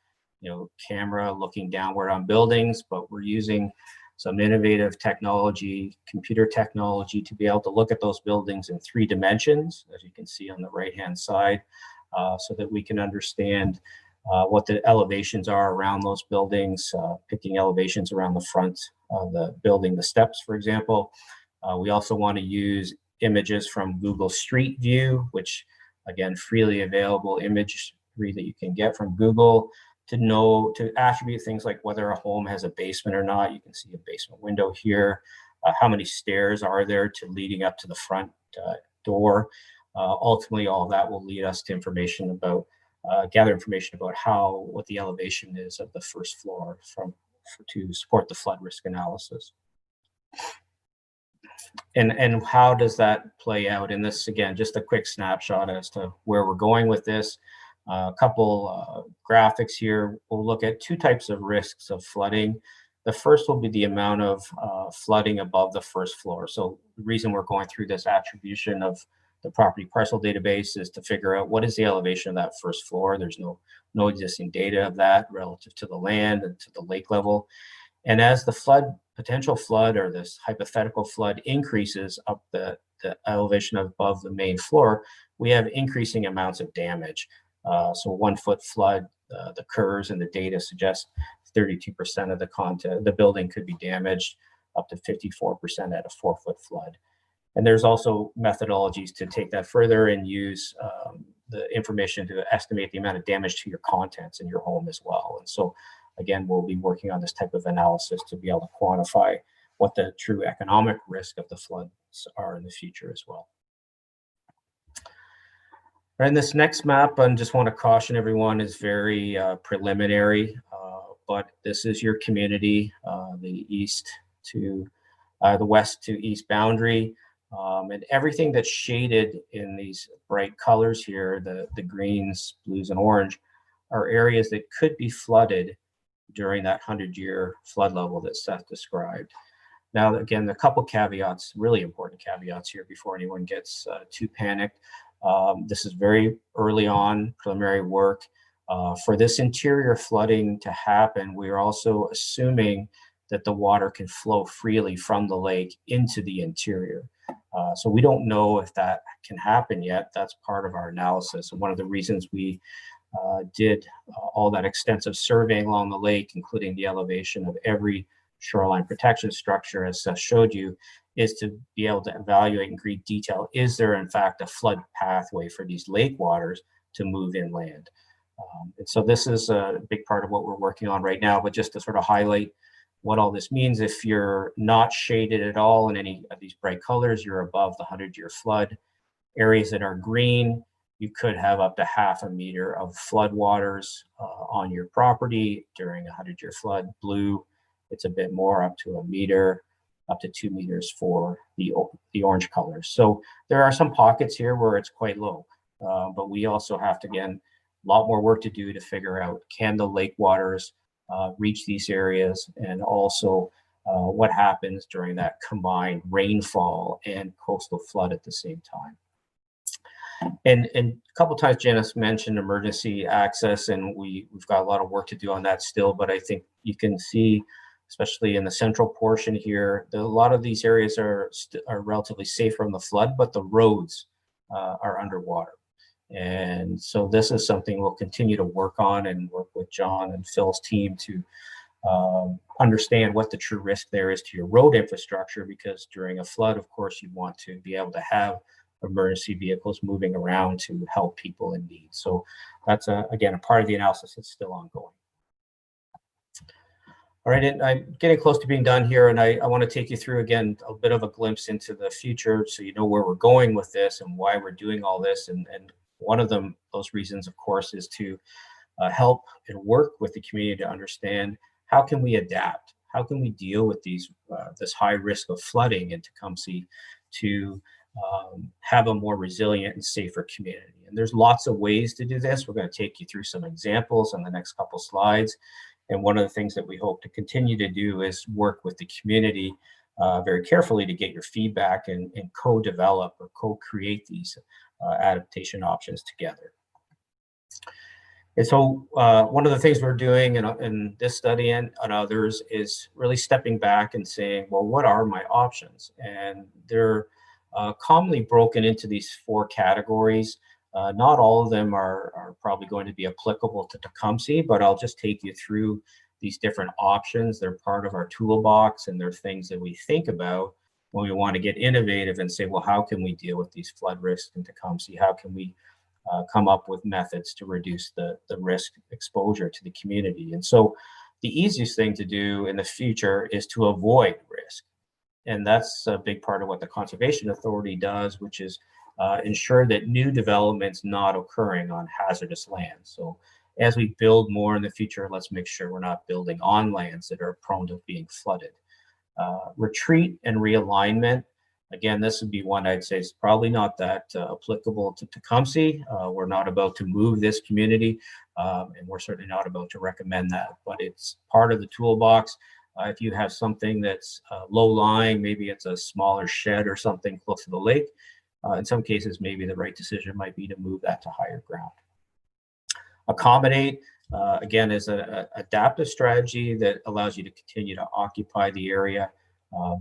camera looking downward on buildings, but we're using some innovative technology, computer technology, to be able to look at those buildings in 3 dimensions, as you can see on the right-hand side, so that we can understand what the elevations are around those buildings, picking elevations around the front building the steps, for example. We also want to use images from Google Street View, which again, freely available imagery that you can get from Google to attribute things like whether a home has a basement or not. You can see a basement window here. How many stairs are there to leading up to the front door? Ultimately, all that will lead us to information about, gather information about what the elevation is of the first floor to support the flood risk analysis. And how does that play out in this? Again, just a quick snapshot as to where we're going with this. A couple graphics here. We'll look at two types of risks of flooding. The first will be the amount of flooding above the first floor. So the reason we're going through this attribution of the property parcel database is to figure out what is the elevation of that first floor. There's no existing data of that relative to the land and to the lake level. And as the potential flood or this hypothetical flood increases up the elevation above the main floor, we have increasing amounts of damage. So 1 foot flood, the curves and the data suggest 32% of the building could be damaged, up to 54% at a 4 foot flood. And there's also methodologies to take that further and use the information to estimate the amount of damage to your contents in your home as well. And so again, we'll be working on this type of analysis to be able to quantify what the true economic risk of the floods are in the future as well. And this next map, I just want to caution everyone, is very preliminary, but this is your community, the west to east boundary. And everything that's shaded in these bright colors here, the greens, blues, and orange, are areas that could be flooded during that 100-year flood level that Seth described. Now, again, a couple caveats, really important caveats here before anyone gets too panicked. This is very early on preliminary work. For this interior flooding to happen, we are also assuming that the water can flow freely from the lake into the interior. So we don't know if that can happen yet. That's part of our analysis. And one of the reasons we did all that extensive surveying along the lake, including the elevation of every shoreline protection structure, as Seth showed you, is to be able to evaluate in great detail, is there in fact a flood pathway for these lake waters to move inland? And so this is a big part of what we're working on right now, but just to sort of highlight what all this means, if you're not shaded at all in any of these bright colors, you're above the 100-year flood. Areas that are green, you could have up to 0.5 meter of flood waters on your property during a 100-year flood. Blue, it's a bit more, up to 1 meter, up to 2 meters for the orange colors. So there are some pockets here where it's quite low, but we also have to, again, a lot more work to do to figure out, can the lake waters reach these areas, and also what happens during that combined rainfall and coastal flood at the same time. And a couple times Janice mentioned emergency access, and we've got a lot of work to do on that still, but I think you can see, especially in the central portion here, a lot of these areas are relatively safe from the flood, but the roads are underwater. And so this is something we'll continue to work on and work with John and Phil's team to understand what the true risk there is to your road infrastructure, because during a flood, of course, you want to be able to have emergency vehicles moving around to help people in need. So that's, again, a part of the analysis that's still ongoing. All right, and I'm getting close to being done here, and I want to take you through, again, a bit of a glimpse into the future so you know where we're going with this and why we're doing all this. And one of those reasons, of course, is to help and work with the community to understand, how can we adapt? How can we deal with this high risk of flooding in Tecumseh to have a more resilient and safer community? And there's lots of ways to do this. We're going to take you through some examples on the next couple slides. And one of the things that we hope to continue to do is work with the community very carefully to get your feedback and co-develop or co-create these adaptation options together. And so one of the things we're doing in this study and others is really stepping back and saying, well, what are my options? And they're commonly broken into these 4 categories. Not all of them are probably going to be applicable to Tecumseh, but I'll just take you through these different options. They're part of our toolbox, and they're things that we think about when we want to get innovative and say, well, how can we deal with these flood risks in Tecumseh? How can we come up with methods to reduce the risk exposure to the community? And so the easiest thing to do in the future is to avoid risk. And that's a big part of what the Conservation Authority does, which is ensure that new development's not occurring on hazardous land. So as we build more in the future, let's make sure we're not building on lands that are prone to being flooded. Retreat and realignment. Again, this would be one I'd say is probably not that applicable to Tecumseh. We're not about to move this community, and we're certainly not about to recommend that, but it's part of the toolbox. If you have something that's low-lying, maybe it's a smaller shed or something close to the lake, in some cases, maybe the right decision might be to move that to higher ground. Accommodate, again, is an adaptive strategy that allows you to continue to occupy the area,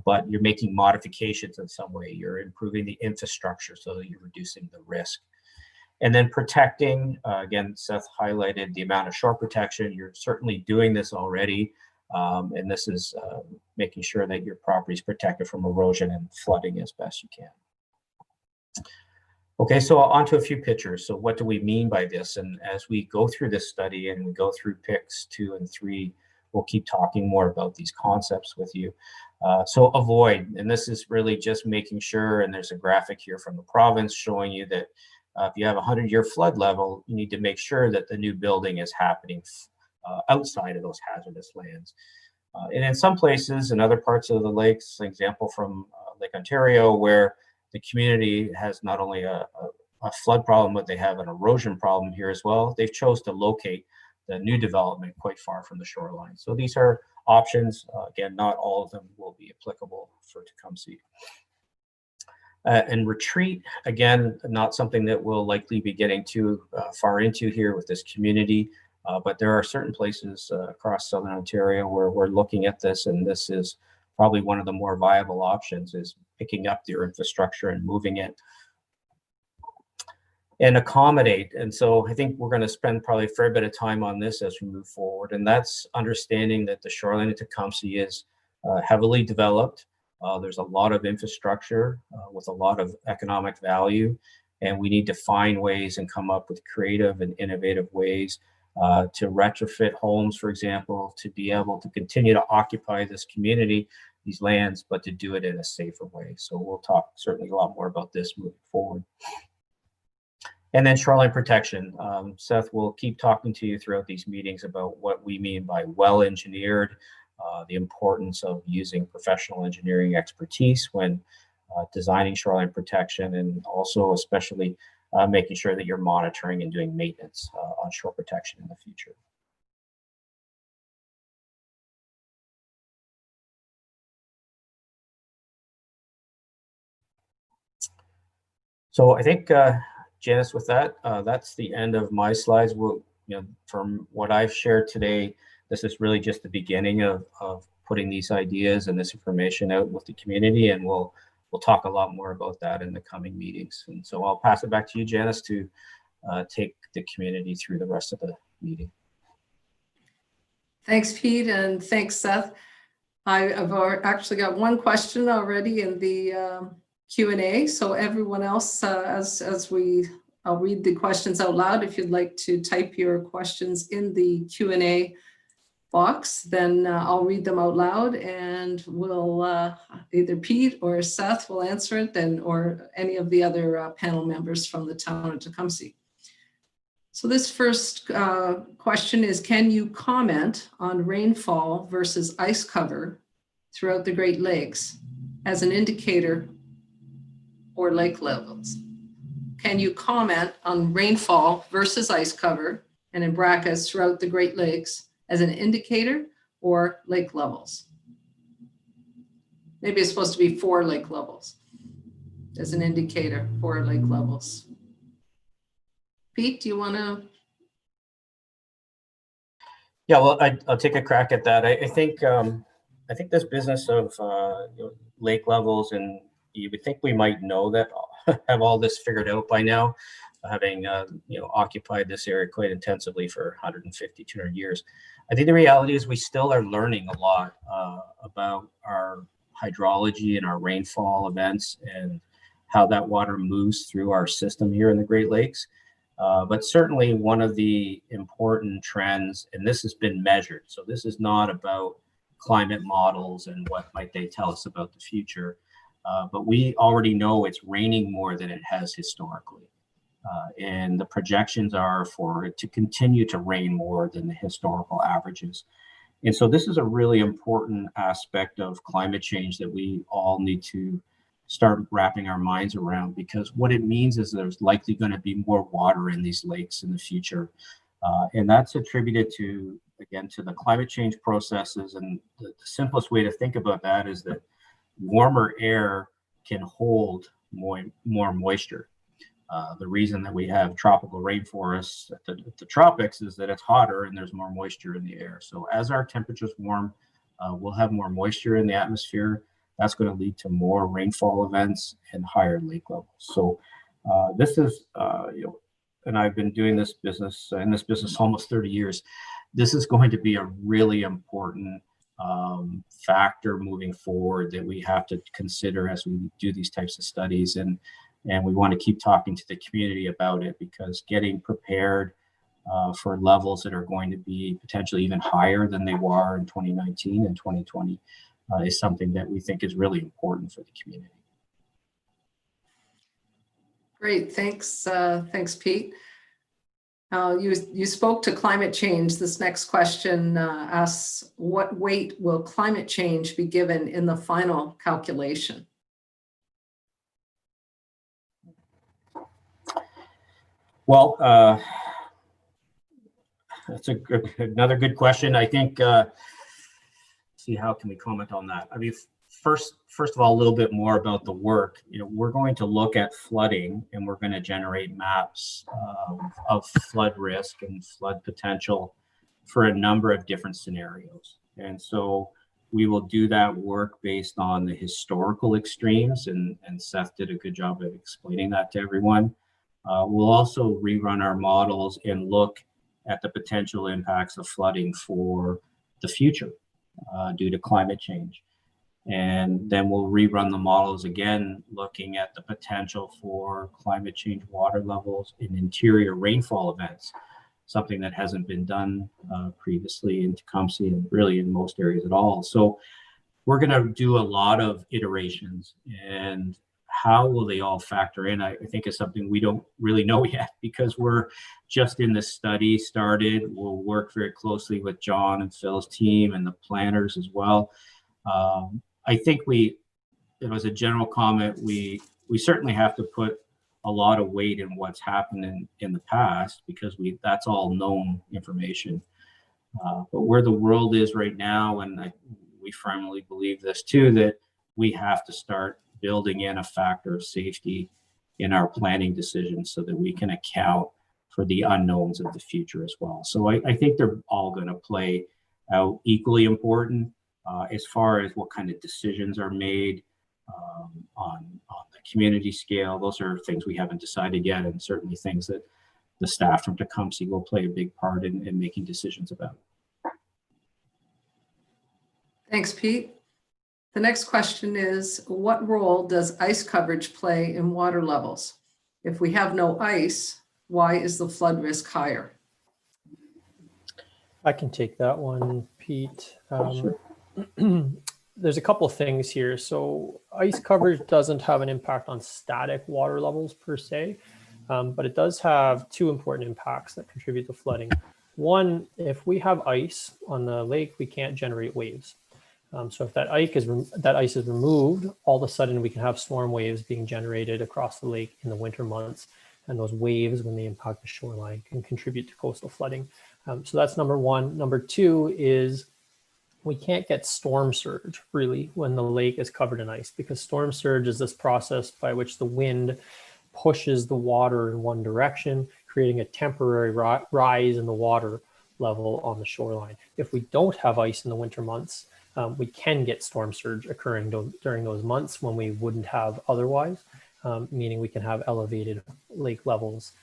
but you're making modifications in some way. You're improving the infrastructure so that you're reducing the risk. And then protecting, again, Seth highlighted the amount of shore protection. You're certainly doing this already, and this is making sure that your property is protected from erosion and flooding as best you can. Okay, so on to a few pictures. So what do we mean by this? And as we go through this study and we go through picks 2 and 3, we'll keep talking more about these concepts with you. So avoid, and this is really just making sure, and there's a graphic here from the province showing you that if you have a 100-year flood level, you need to make sure that the new building is happening outside of those hazardous lands. And in some places, in other parts of the lakes, an example from Lake Ontario, where the community has not only a flood problem, but they have an erosion problem here as well. They've chose to locate the new development quite far from the shoreline. So these are options. Again, not all of them will be applicable for Tecumseh. And retreat, again, not something that we'll likely be getting too far into here with this community, but there are certain places across Southern Ontario where we're looking at this, and this is probably one of the more viable options, is picking up your infrastructure and moving it. And accommodate. And so I think we're going to spend probably a fair bit of time on this as we move forward. And that's understanding that the shoreline of Tecumseh is heavily developed. There's a lot of infrastructure with a lot of economic value. And we need to find ways and come up with creative and innovative ways to retrofit homes, for example, to be able to continue to occupy this community, these lands, but to do it in a safer way. So we'll talk certainly a lot more about this moving forward. And then shoreline protection. Seth will keep talking to you throughout these meetings about what we mean by well-engineered, the importance of using professional engineering expertise when designing shoreline protection, and also especially making sure that you're monitoring and doing maintenance on shore protection in the future. So I think, Janice, with that, that's the end of my slides. We'll, from what I've shared today, this is really just the beginning of putting these ideas and this information out with the community, and we'll talk a lot more about that in the coming meetings. And so I'll pass it back to you, Janice, to take the community through the rest of the meeting. Thanks, Pete, and thanks, Seth. I've actually got one question already in the Q&A. So everyone else, I'll read the questions out loud. If you'd like to type your questions in the Q&A box, then I'll read them out loud, and we'll either Pete or Seth will answer it, or any of the other panel members from the town of Tecumseh. So this first question is, can you comment on rainfall versus ice cover throughout the Great Lakes as an indicator or lake levels? Can you comment on rainfall versus ice cover, and in brackets, throughout the Great Lakes as an indicator or lake levels? Maybe it's supposed to be for lake levels, as an indicator for lake levels. Pete, do you want to? Yeah, well, I'll take a crack at that. I think this business of lake levels, and you would think we might know that, have all this figured out by now, having occupied this area quite intensively for 150, 200 years. I think the reality is we still are learning a lot about our hydrology and our rainfall events and how that water moves through our system here in the Great Lakes. But certainly one of the important trends, and this has been measured, so this is not about climate models and what might they tell us about the future, but we already know it's raining more than it has historically. And the projections are for it to continue to rain more than the historical averages. And so this is a really important aspect of climate change that we all need to start wrapping our minds around, because what it means is there's likely going to be more water in these lakes in the future. And that's attributed to, again, to the climate change processes. And the simplest way to think about that is that warmer air can hold more moisture. The reason that we have tropical rainforests at the tropics is that it's hotter and there's more moisture in the air. So as our temperatures warm, we'll have more moisture in the atmosphere. That's going to lead to more rainfall events and higher lake levels. So this is, and I've been doing this business, almost 30 years. This is going to be a really important factor moving forward that we have to consider as we do these types of studies. And we want to keep talking to the community about it, because getting prepared for levels that are going to be potentially even higher than they were in 2019 and 2020 is something that we think is really important for the community. Great, thanks, thanks, Pete. You spoke to climate change. This next question asks, what weight will climate change be given in the final calculation? Well, that's another good question. I think, see, how can we comment on that? I mean, first of all, a little bit more about the work. We're going to look at flooding, and we're going to generate maps of flood risk and flood potential for a number of different scenarios. And so we will do that work based on the historical extremes, and Seth did a good job of explaining that to everyone. We'll also rerun our models and look at the potential impacts of flooding for the future due to climate change. And then we'll rerun the models again, looking at the potential for climate change water levels in interior rainfall events, something that hasn't been done previously in Tecumseh and really in most areas at all. So we're going to do a lot of iterations, and how will they all factor in, I think, is something we don't really know yet, because we're just in the study started. We'll work very closely with John and Phil's team and the planners as well. I think as a general comment, we certainly have to put a lot of weight in what's happened in the past, because that's all known information. But where the world is right now, and we firmly believe this too, that we have to start building in a factor of safety in our planning decisions so that we can account for the unknowns of the future as well. So I think they're all going to play out equally important as far as what kind of decisions are made on the community scale. Those are things we haven't decided yet, and certainly things that the staff from Tecumseh will play a big part in making decisions about. Thanks, Pete. The next question is, what role does ice coverage play in water levels? If we have no ice, why is the flood risk higher? I can take that one, Pete. Sure. There's a couple of things here. So ice coverage doesn't have an impact on static water levels per se, but it does have two important impacts that contribute to flooding. One, if we have ice on the lake, we can't generate waves. So if that ice is removed, all of a sudden we can have storm waves being generated across the lake in the winter months. And those waves, when they impact the shoreline, can contribute to coastal flooding. So that's number one. Number two is we can't get storm surge really when the lake is covered in ice, because storm surge is this process by which the wind pushes the water in one direction, creating a temporary rise in the water level on the shoreline. If we don't have ice in the winter months, we can get storm surge occurring during those months when we wouldn't have otherwise, meaning we can have elevated lake levels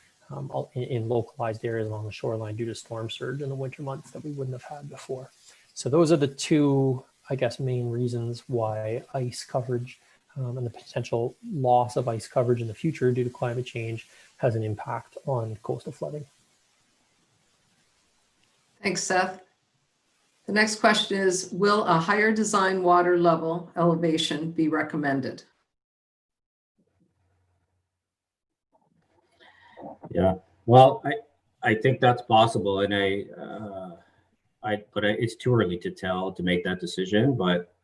in localized areas along the shoreline due to storm surge in the winter months that we wouldn't have had before. So those are the two, I guess, main reasons why ice coverage and the potential loss of ice coverage in the future due to climate change has an impact on coastal flooding. Thanks, Seth. The next question is, will a higher design water level elevation be recommended? Yeah, well, I think that's possible, and but it's too early to tell to make that decision. But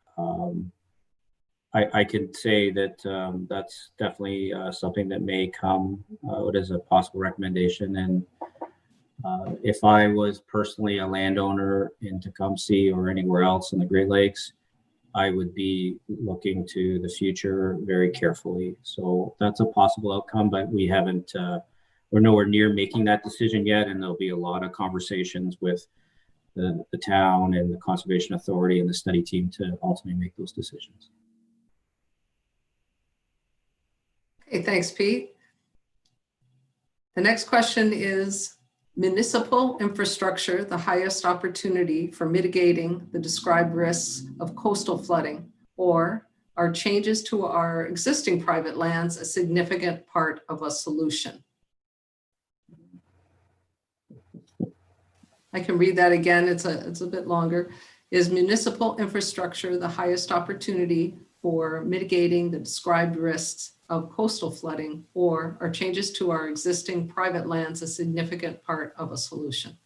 I can say that that's definitely something that may come out as a possible recommendation. And if I was personally a landowner in Tecumseh or anywhere else in the Great Lakes, I would be looking to the future very carefully. So that's a possible outcome, but we haven't. We're nowhere near making that decision yet, and there'll be a lot of conversations with the town and the Conservation Authority and the study team to ultimately make those decisions. Okay, thanks, Pete. The next question is, municipal infrastructure the highest opportunity for mitigating the described risks of coastal flooding, or are changes to our existing private lands a significant part of a solution? I can read that again. It's a bit longer. Is municipal infrastructure the highest opportunity for mitigating the described risks of coastal flooding, or are changes to our existing private lands a significant part of a solution?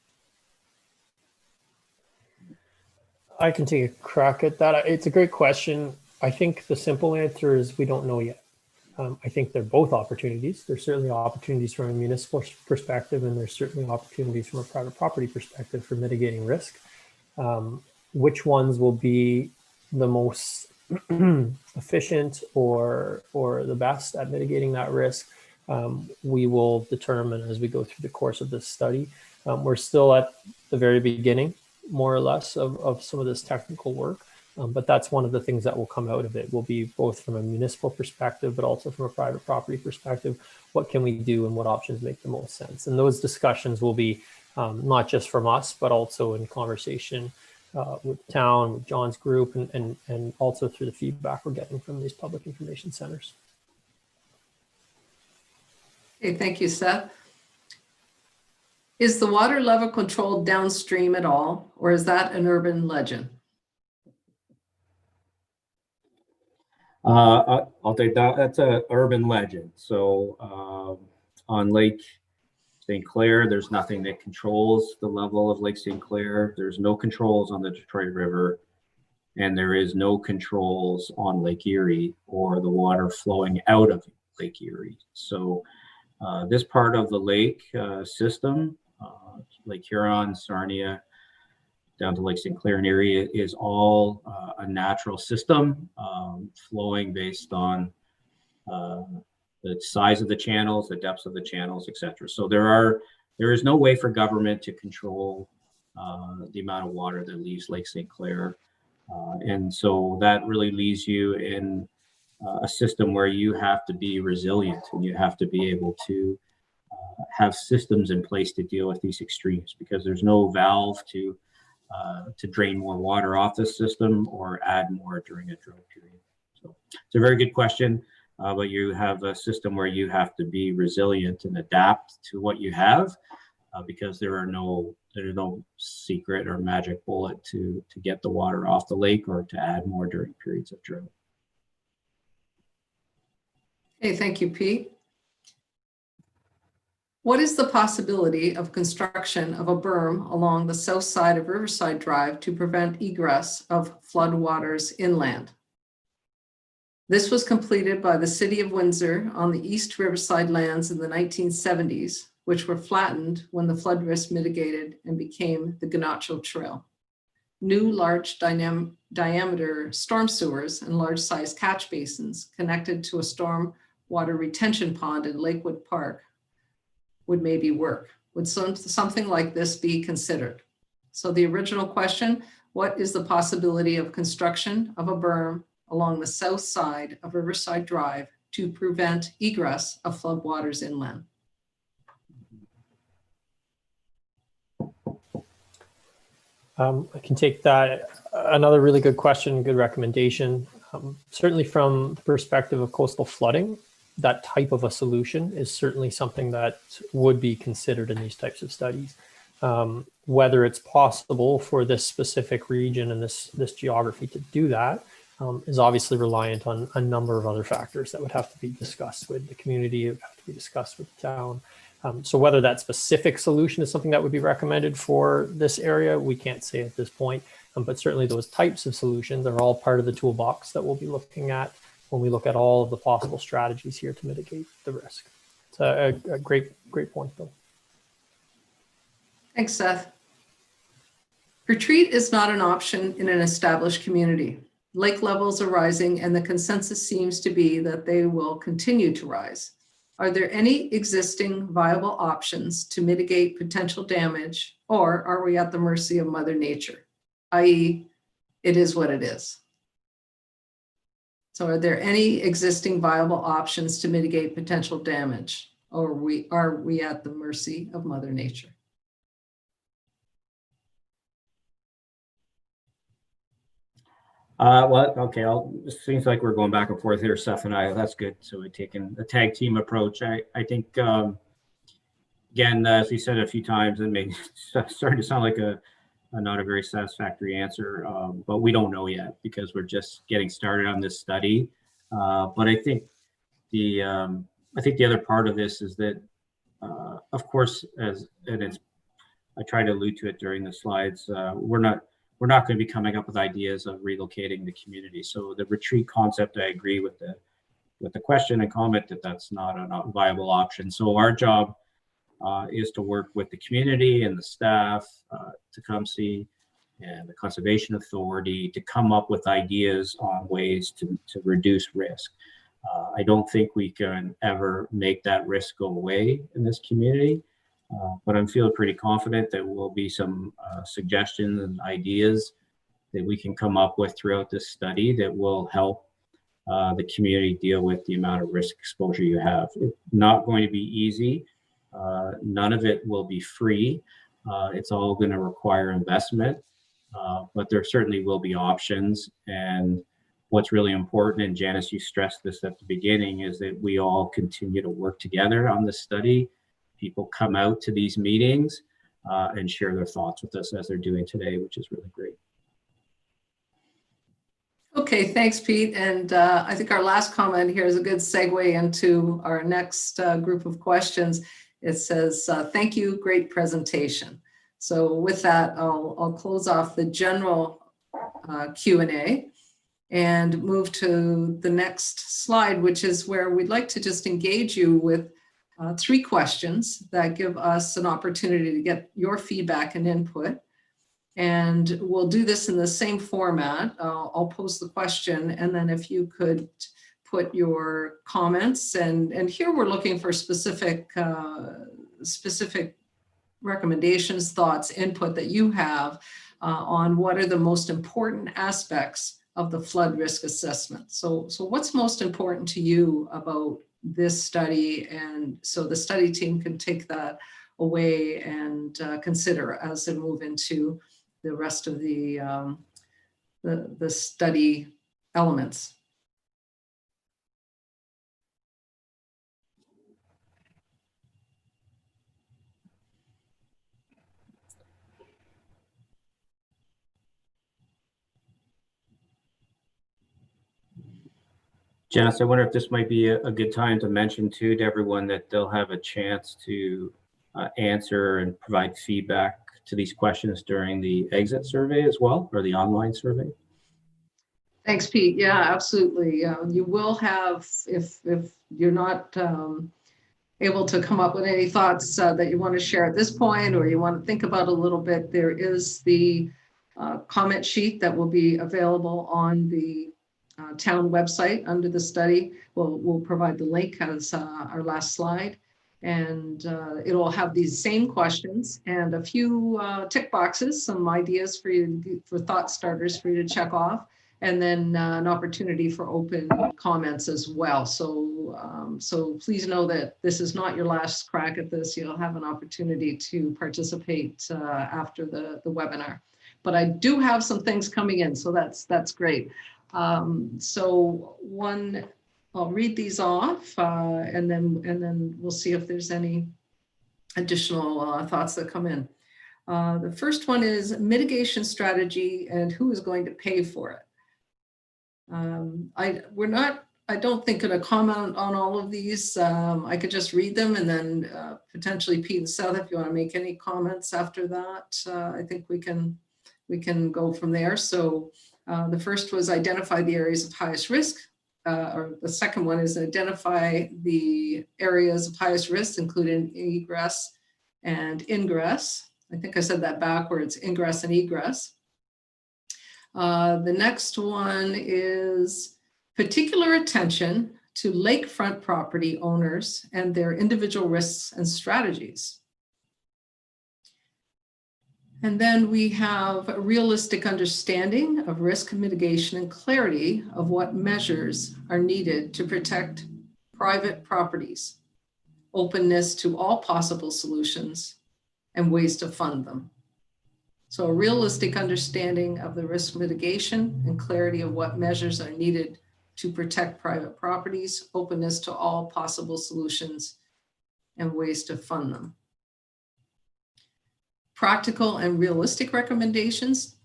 I can take a crack at that. It's a great question. I think the simple answer is we don't know yet. I think they're both opportunities. There's certainly opportunities from a municipal perspective, and there's certainly opportunities from a private property perspective for mitigating risk. Which ones will be the most efficient or the best at mitigating that risk, we will determine as we go through the course of this study. We're still at the very beginning, more or less, of some of this technical work. But that's one of the things that will come out of it, will be both from a municipal perspective, but also from a private property perspective. What can we do and what options make the most sense? And those discussions will be not just from us, but also in conversation with the town, with John's group, and also through the feedback we're getting from these public information centers. Okay, thank you, Seth. Is the water level controlled downstream at all, or is that an urban legend? I'll take that. That's an urban legend. So on Lake St. Clair, there's nothing that controls the level of Lake St. Clair. There's no controls on the Detroit River, and there is no controls on Lake Erie or the water flowing out of Lake Erie. So this part of the lake system, Lake Huron, Sarnia, down to Lake St. Clair and Erie, is all a natural system flowing based on the size of the channels, the depths of the channels, etc. So there is no way for government to control the amount of water that leaves Lake St. Clair. And so that really leaves you in a system where you have to be resilient, and you have to be able to have systems in place to deal with these extremes, because there's no valve to drain more water off the system or add more during a drought period. So it's a very good question, but you have a system where you have to be resilient and adapt to what you have, because there's no secret or magic bullet to get the water off the lake or to add more during periods of drought. Okay, thank you, Pete. What is the possibility of construction of a berm along the south side of Riverside Drive to prevent egress of floodwaters inland? This was completed by the City of Windsor on the East Riverside lands in the 1970s, which were flattened when the flood risk mitigated and became the Ganacho Trail. New large diameter storm sewers and large-sized catch basins connected to a storm water retention pond in Lakewood Park would maybe work. Would something like this be considered? So the original question, what is the possibility of construction of a berm along the south side of Riverside Drive to prevent egress of floodwaters inland? I can take that. Another really good question, good recommendation. Certainly from the perspective of coastal flooding, that type of a solution is certainly something that would be considered in these types of studies. Whether it's possible for this specific region and this geography to do that is obviously reliant on a number of other factors that would have to be discussed with the community, it would have to be discussed with the town. So whether that specific solution is something that would be recommended for this area, we can't say at this point. But certainly those types of solutions are all part of the toolbox that we'll be looking at when we look at all of the possible strategies here to mitigate the risk. It's a great point, Bill. Thanks, Seth. Retreat is not an option in an established community. Lake levels are rising and the consensus seems to be that they will continue to rise. Are there any existing viable options to mitigate potential damage, or are we at the mercy of Mother Nature? i.e., it is what it is. So are there any existing viable options to mitigate potential damage, or are we at the mercy of Mother Nature? Well, okay, it seems like we're going back and forth here, Seth and I. That's good. So we're taking a tag team approach. I think, again, as we said a few times, it may start to sound like a not a very satisfactory answer, but we don't know yet because we're just getting started on this study. But I think the other part of this is that, of course, I tried to allude to it during the slides, we're not going to be coming up with ideas of relocating the community. So the retreat concept, I agree with the question and comment that that's not a viable option. So our job is to work with the community and the staff, Tecumseh and the Conservation Authority to come up with ideas on ways to reduce risk. I don't think we can ever make that risk go away in this community, but I'm feeling pretty confident that there will be some suggestions and ideas that we can come up with throughout this study that will help the community deal with the amount of risk exposure you have. It's not going to be easy. None of it will be free. It's all going to require investment, but there certainly will be options. And what's really important, and Janice, you stressed this at the beginning, is that we all continue to work together on this study. People come out to these meetings and share their thoughts with us as they're doing today, which is really great. Okay, thanks, Pete. And I think our last comment here is a good segue into our next group of questions. It says, thank you, great presentation. So with that, I'll close off the general Q&A and move to the next slide, which is where we'd like to just engage you with 3 questions that give us an opportunity to get your feedback and input. And we'll do this in the same format. I'll pose the question, and then if you could put your comments, and here we're looking for specific recommendations, thoughts, input that you have on what are the most important aspects of the flood risk assessment. So what's most important to you about this study? And so the study team can take that away and consider as they move into the rest of the study elements. Janice, I wonder if this might be a good time to mention too to everyone that they'll have a chance to answer and provide feedback to these questions during the exit survey as well, or the online survey. Thanks, Pete. Yeah, absolutely. You will have, if you're not able to come up with any thoughts that you want to share at this point, or you want to think about a little bit, there is the comment sheet that will be available on the town website under the study. We'll provide the link as our last slide, and it'll have these same questions and a few tick boxes, some ideas for you, for thought starters for you to check off, and then an opportunity for open comments as well. So please know that this is not your last crack at this. You'll have an opportunity to participate after the webinar. but I do have some things coming in, so that's great. So I'll read these off, and then we'll see if there's any additional thoughts that come in. The first one is mitigation strategy and who is going to pay for it. I don't think going to comment on all of these. I could just read them, and then potentially Pete and Seth, if you want to make any comments after that, I think we can go from there. So the first was identify the areas of highest risk, or the second one is identify the areas of highest risk, including egress and ingress. I think I said that backwards, ingress and egress. The next one is particular attention to lakefront property owners and their individual risks and strategies. And then we have a realistic understanding of risk mitigation and clarity of what measures are needed to protect private properties, openness to all possible solutions, and ways to fund them. So a realistic understanding of the risk mitigation and clarity of what measures are needed to protect private properties, openness to all possible solutions, and ways to fund them. Practical and realistic recommendations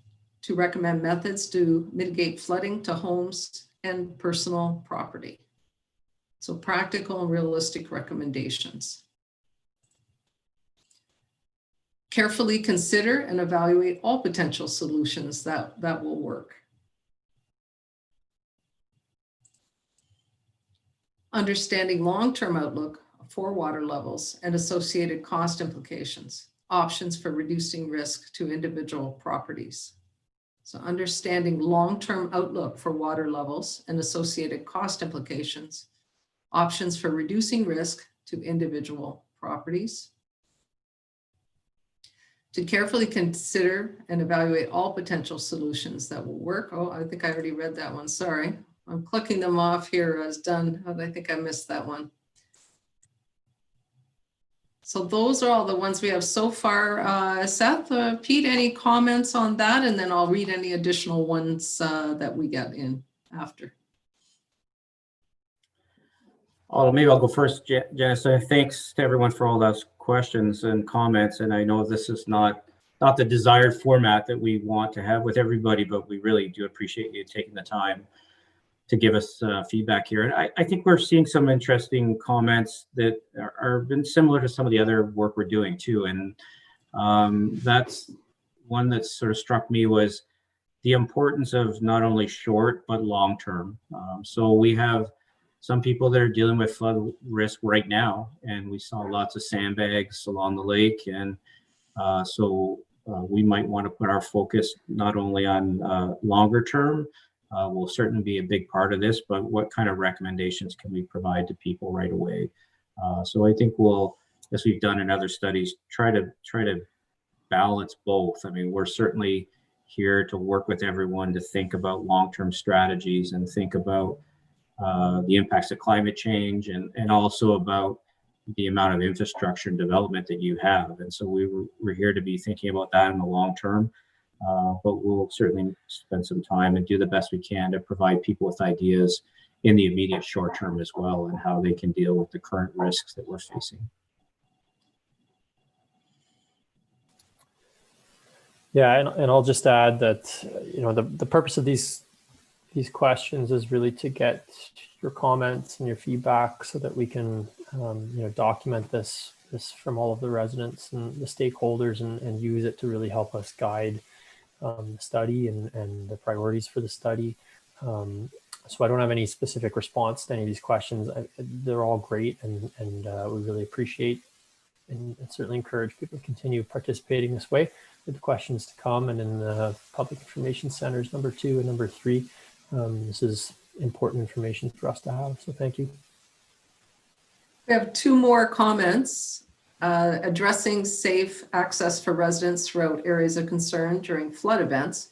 to recommend methods to mitigate flooding to homes and personal property. So practical and realistic recommendations. Carefully consider and evaluate all potential solutions that will work. Understanding long-term outlook for water levels and associated cost implications, options for reducing risk to individual properties. So understanding long-term outlook for water levels and associated cost implications, options for reducing risk to individual properties. To carefully consider and evaluate all potential solutions that will work. Oh, I think I already read that one, sorry. I'm clicking them off here as done, but I think I missed that one. So those are all the ones we have so far. Seth, Pete, any comments on that? And then I'll read any additional ones that we get in after. Oh, maybe I'll go first, Janice. Thanks to everyone for all those questions and comments. And I know this is not the desired format that we want to have with everybody, but we really do appreciate you taking the time to give us feedback here. And I think we're seeing some interesting comments that are been similar to some of the other work we're doing too. And that's one that sort of struck me was the importance of not only short, but long-term. So we have some people that are dealing with flood risk right now, and we saw lots of sandbags along the lake. And so we might want to put our focus not only on longer term, will certainly be a big part of this, but what kind of recommendations can we provide to people right away? So I think we'll, as we've done in other studies, try to balance both. I mean, we're certainly here to work with everyone to think about long-term strategies and think about the impacts of climate change and also about the amount of infrastructure and development that you have. And so we're here to be thinking about that in the long term. But we'll certainly spend some time and do the best we can to provide people with ideas in the immediate short term as well, and how they can deal with the current risks that we're facing. Yeah, and I'll just add that the purpose of these questions is really to get your comments and your feedback so that we can document this from all of the residents and the stakeholders and use it to really help us guide the study and the priorities for the study. So I don't have any specific response to any of these questions. They're all great, and we really appreciate and certainly encourage people to continue participating this way with the questions to come. And in the public information centers, number 2 and number 3, this is important information for us to have. So thank you. We have 2 more comments. Addressing safe access for residents throughout areas of concern during flood events,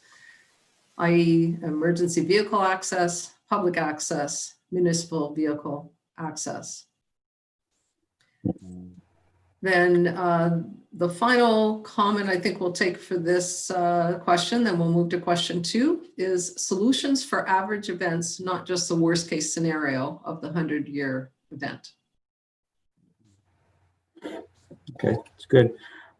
i.e. emergency vehicle access, public access, municipal vehicle access. Then The final comment I think we'll take for this question, then we'll move to question 2, is solutions for average events, not just the worst case scenario of the 100-year event. Okay, it's good.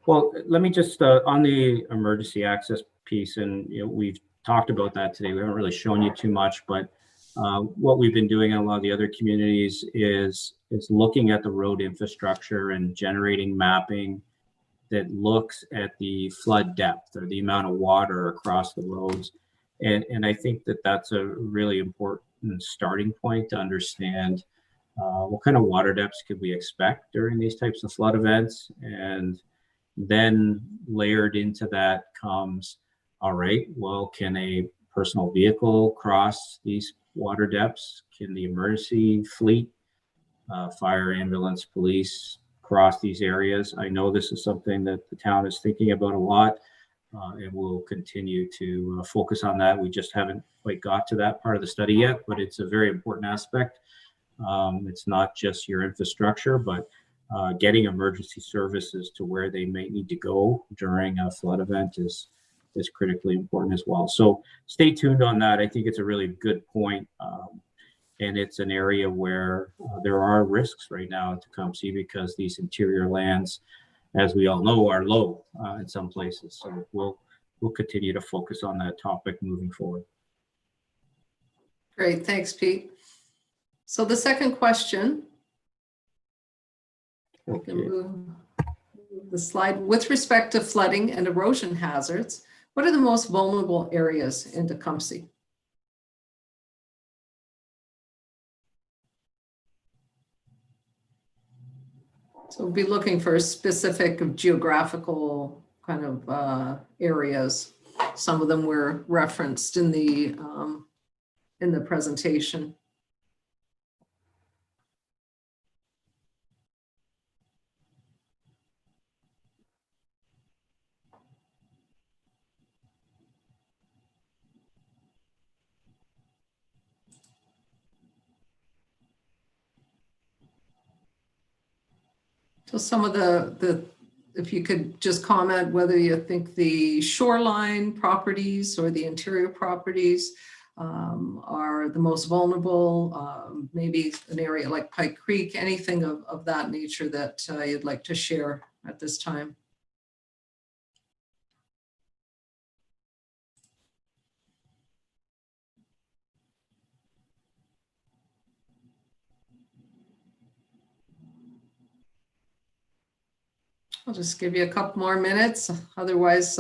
Well, let me just, on the emergency access piece, and we've talked about that today. We haven't really shown you too much, but what we've been doing in a lot of the other communities is looking at the road infrastructure and generating mapping that looks at the flood depth or the amount of water across the roads. And I think that that's a really important starting point to understand what kind of water depths could we expect during these types of flood events. And then layered into that comes, all right, well, can a personal vehicle cross these water depths? Can the emergency fleet, fire, ambulance, police, cross these areas? I know this is something that the town is thinking about a lot, and we'll continue to focus on that. We just haven't quite got to that part of the study yet, but it's a very important aspect. It's not just your infrastructure, but getting emergency services to where they may need to go during a flood event is critically important as well. So stay tuned on that. I think it's a really good point. And it's an area where there are risks right now in Tecumseh because these interior lands, as we all know, are low in some places. So we'll continue to focus on that topic moving forward. Great, thanks, Pete. So the second question, we can move the slide. With respect to flooding and erosion hazards, what are the most vulnerable areas in Tecumseh? So we'll be looking for specific geographical kind of areas. Some of them were referenced in the presentation. So some of the if you could just comment whether you think the shoreline properties or the interior properties are the most vulnerable, maybe an area like Pike Creek, anything of that nature that you'd like to share at this time. I'll just give you a couple more minutes. Otherwise,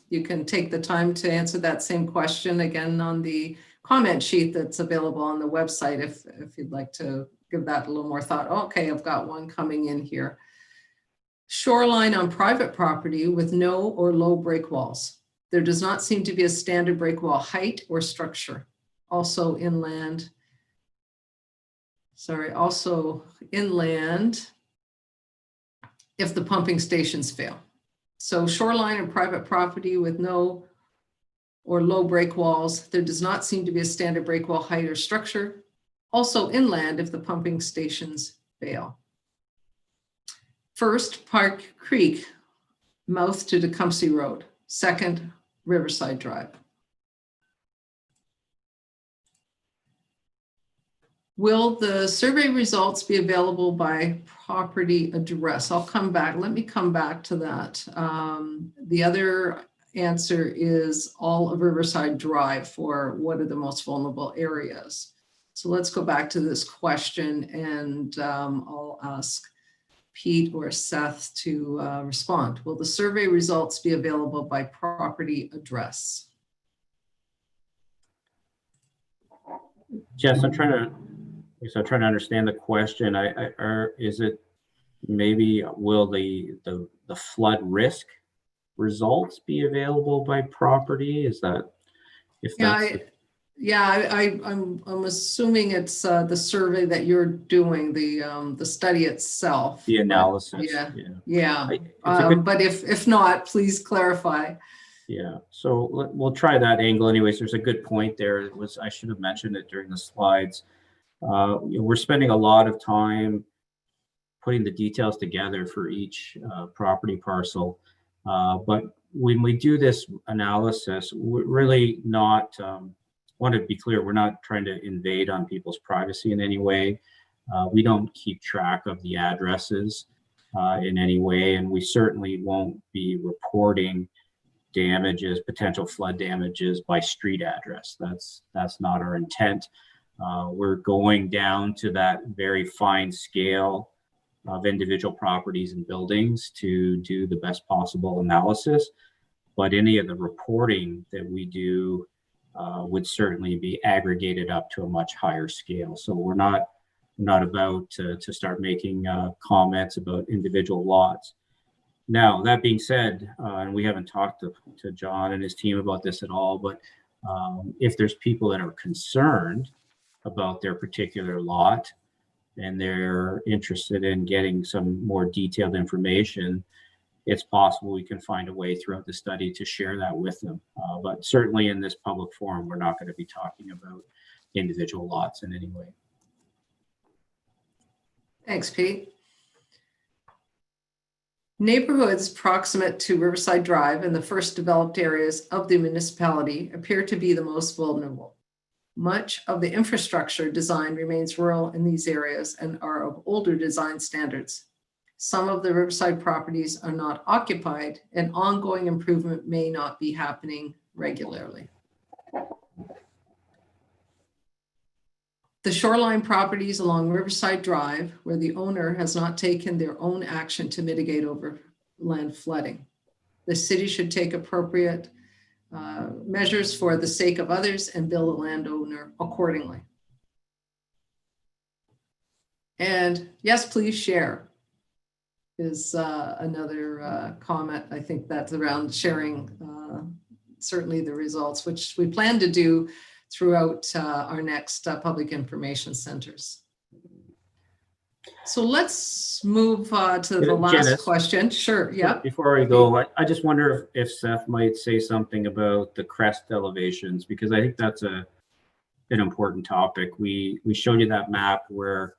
you can take the time to answer that same question again on the comment sheet that's available on the website if you'd like to give that a little more thought. Okay, I've got one coming in here. Shoreline on private property with no or low break walls. There does not seem to be a standard break wall height or structure. Also inland if the pumping stations fail. So shoreline and private property with no or low break walls. There does not seem to be a standard break wall height or structure. Also inland if the pumping stations fail. First, Park Creek, mouth to Tecumseh Road. Second, Riverside Drive. Will the survey results be available by property address? I'll come back. Let me come back to that. The other answer is all of Riverside Drive for what are the most vulnerable areas. So let's go back to this question and I'll ask Pete or Seth to respond. Will the survey results be available by property address? Jess, I'm trying to understand the question. Is it maybe will the flood risk results be available by property? Is that if that's I'm assuming it's the survey that you're doing, the study itself. The analysis. But if not, please clarify. Yeah, so we'll try that angle. Anyways, there's a good point there. I should have mentioned it during the slides. We're spending a lot of time putting the details together for each property parcel. But when we do this analysis, we're really not, want to be clear, we're not trying to invade on people's privacy in any way. We don't keep track of the addresses in any way, and we certainly won't be reporting damages, potential flood damages by street address. That's not our intent. We're going down to that very fine scale of individual properties and buildings to do the best possible analysis. But any of the reporting that we do would certainly be aggregated up to a much higher scale. So we're not about to start making comments about individual lots. Now, that being said, and we haven't talked to John and his team about this at all, but if there's people that are concerned about their particular lot and they're interested in getting some more detailed information, it's possible we can find a way throughout the study to share that with them. But certainly in this public forum, we're not going to be talking about individual lots in any way. Thanks, Pete. Neighborhoods proximate to Riverside Drive and the first developed areas of the municipality appear to be the most vulnerable. Much of the infrastructure design remains rural in these areas and are of older design standards. Some of the Riverside properties are not occupied, and ongoing improvement may not be happening regularly. The Shoreline properties along Riverside Drive, where the owner has not taken their own action to mitigate overland flooding. The city should take appropriate measures for the sake of others and bill the landowner accordingly. And yes, please share is another comment. I think that's around sharing certainly the results, which we plan to do throughout our next public information centers. So let's move to the last Janice, question. Sure, yeah. Before we go, I just wonder if Seth might say something about the crest elevations, because I think that's an important topic. We showed you that map where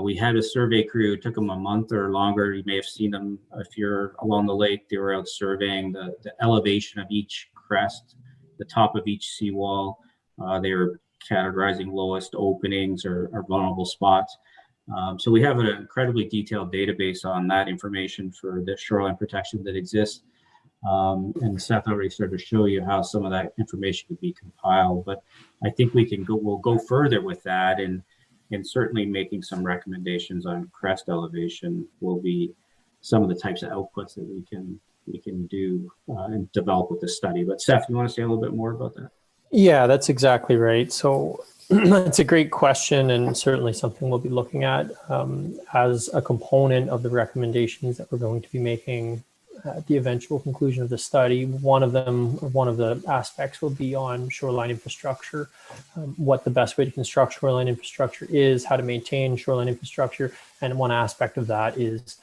we had a survey crew. It took them a month or longer. You may have seen them if you're along the lake. They were out surveying the elevation of each crest, the top of each seawall. They were categorizing lowest openings or vulnerable spots. So we have an incredibly detailed database on that information for the shoreline protection that exists. And Seth already started to show you how some of that information could be compiled. But I think we'll go further with that, and certainly making some recommendations on crest elevation will be some of the types of outputs that we can do and develop with the study. But Seth, you want to say a little bit more about that? Yeah, that's exactly right. So it's a great question, and certainly something we'll be looking at as a component of the recommendations that we're going to be making at the eventual conclusion of the study. One of the aspects will be on shoreline infrastructure, what the best way to construct shoreline infrastructure is, how to maintain shoreline infrastructure, and one aspect of that is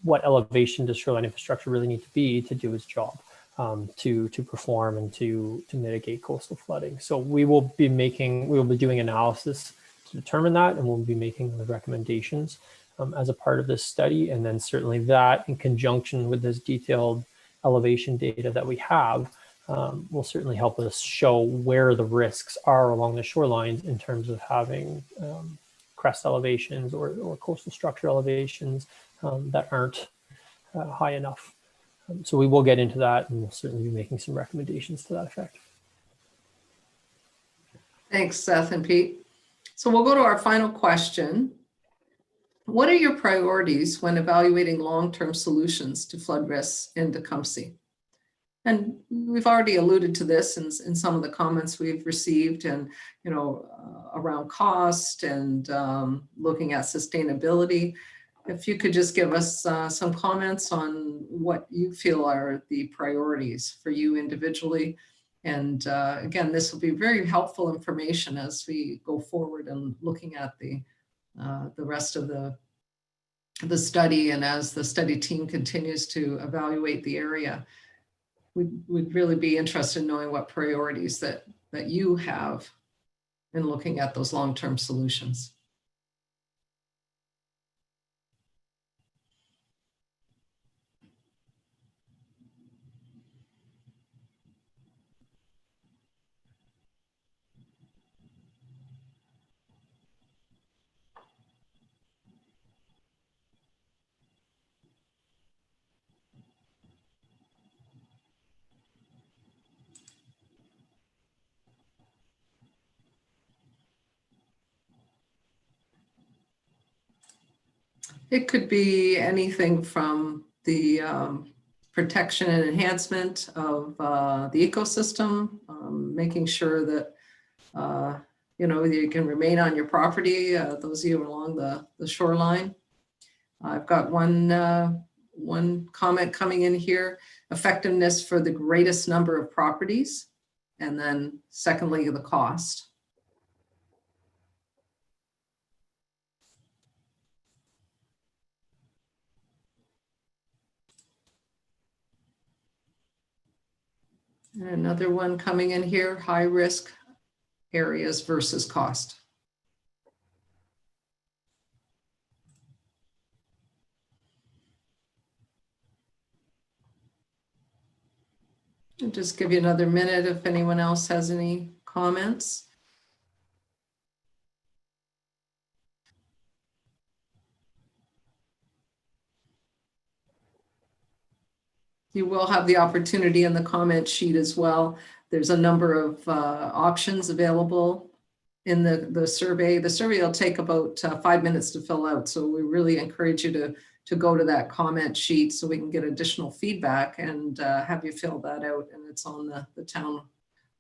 what elevation does shoreline infrastructure really need to be to do its job. To perform and to mitigate coastal flooding. So we will be doing analysis to determine that, and we'll be making the recommendations as a part of this study. And then certainly that, in conjunction with this detailed elevation data that we have, will certainly help us show where the risks are along the shorelines in terms of having crest elevations or coastal structure elevations that aren't high enough. So we will get into that, and we'll certainly be making some recommendations to that effect. Thanks, Seth and Pete. So we'll go to our final question. What are your priorities when evaluating long-term solutions to flood risks in Tecumseh? And we've already alluded to this in some of the comments we've received, and around cost and looking at sustainability. If you could just give us some comments on what you feel are the priorities for you individually. And again, this will be very helpful information as we go forward and looking at the rest of the study, and as the study team continues to evaluate the area. We'd really be interested in knowing what priorities that you have in looking at those long-term solutions. It could be anything from the protection and enhancement of the ecosystem, making sure that you can remain on your property, those of you along the shoreline. I've got one comment coming in here, effectiveness for the greatest number of properties, and then secondly, the cost. And another one coming in here, high risk areas versus cost. I'll just give you another minute if anyone else has any comments. You will have the opportunity in the comment sheet as well. There's a number of options available in the survey. The survey will take about 5 minutes to fill out. So we really encourage you to go to that comment sheet so we can get additional feedback and have you fill that out. And it's on the town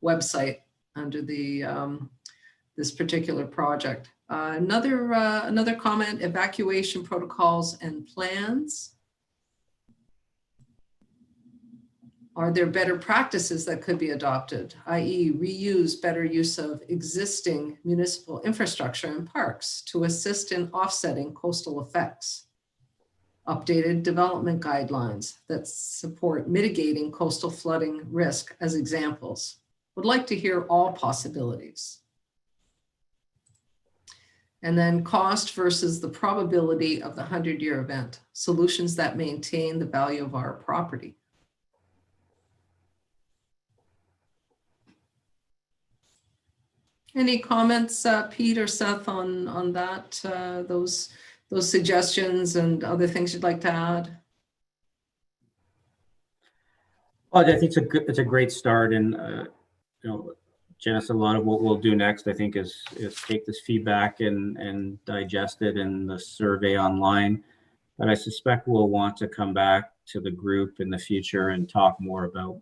website under this particular project. Another comment, evacuation protocols and plans. Are there better practices that could be adopted, i.e. reuse better use of existing municipal infrastructure and parks to assist in offsetting coastal effects? Updated development guidelines that support mitigating coastal flooding risk as examples. Would like to hear all possibilities. And then cost versus the probability of the 100-year event. Solutions that maintain the value of our property. Any comments, Pete or Seth, on that, those suggestions and other things you'd like to add? Well, I think it's a great start, and Janice, a lot of what we'll do next, I think, is take this feedback and digest it in the survey online. But I suspect we'll want to come back to the group in the future and talk more about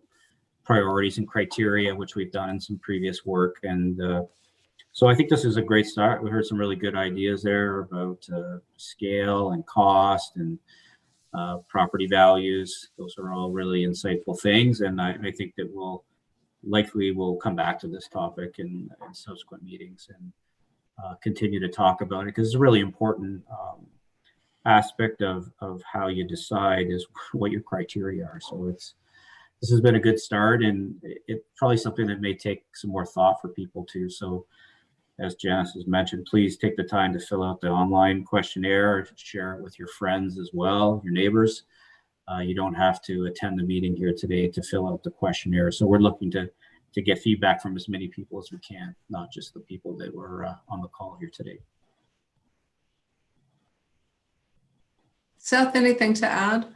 priorities and criteria, which we've done in some previous work. And so I think this is a great start. We heard some really good ideas there about scale and cost and property values. Those are all really insightful things. And I think that we'll come back to this topic in subsequent meetings and continue to talk about it, because it's a really important aspect of how you decide is what your criteria are. So this has been a good start, and it's probably something that may take some more thought for people too. So as Janice has mentioned, please take the time to fill out the online questionnaire, share it with your friends as well, your neighbors. You don't have to attend the meeting here today to fill out the questionnaire. So we're looking to get feedback from as many people as we can, not just the people that were on the call here today. Seth, anything to add?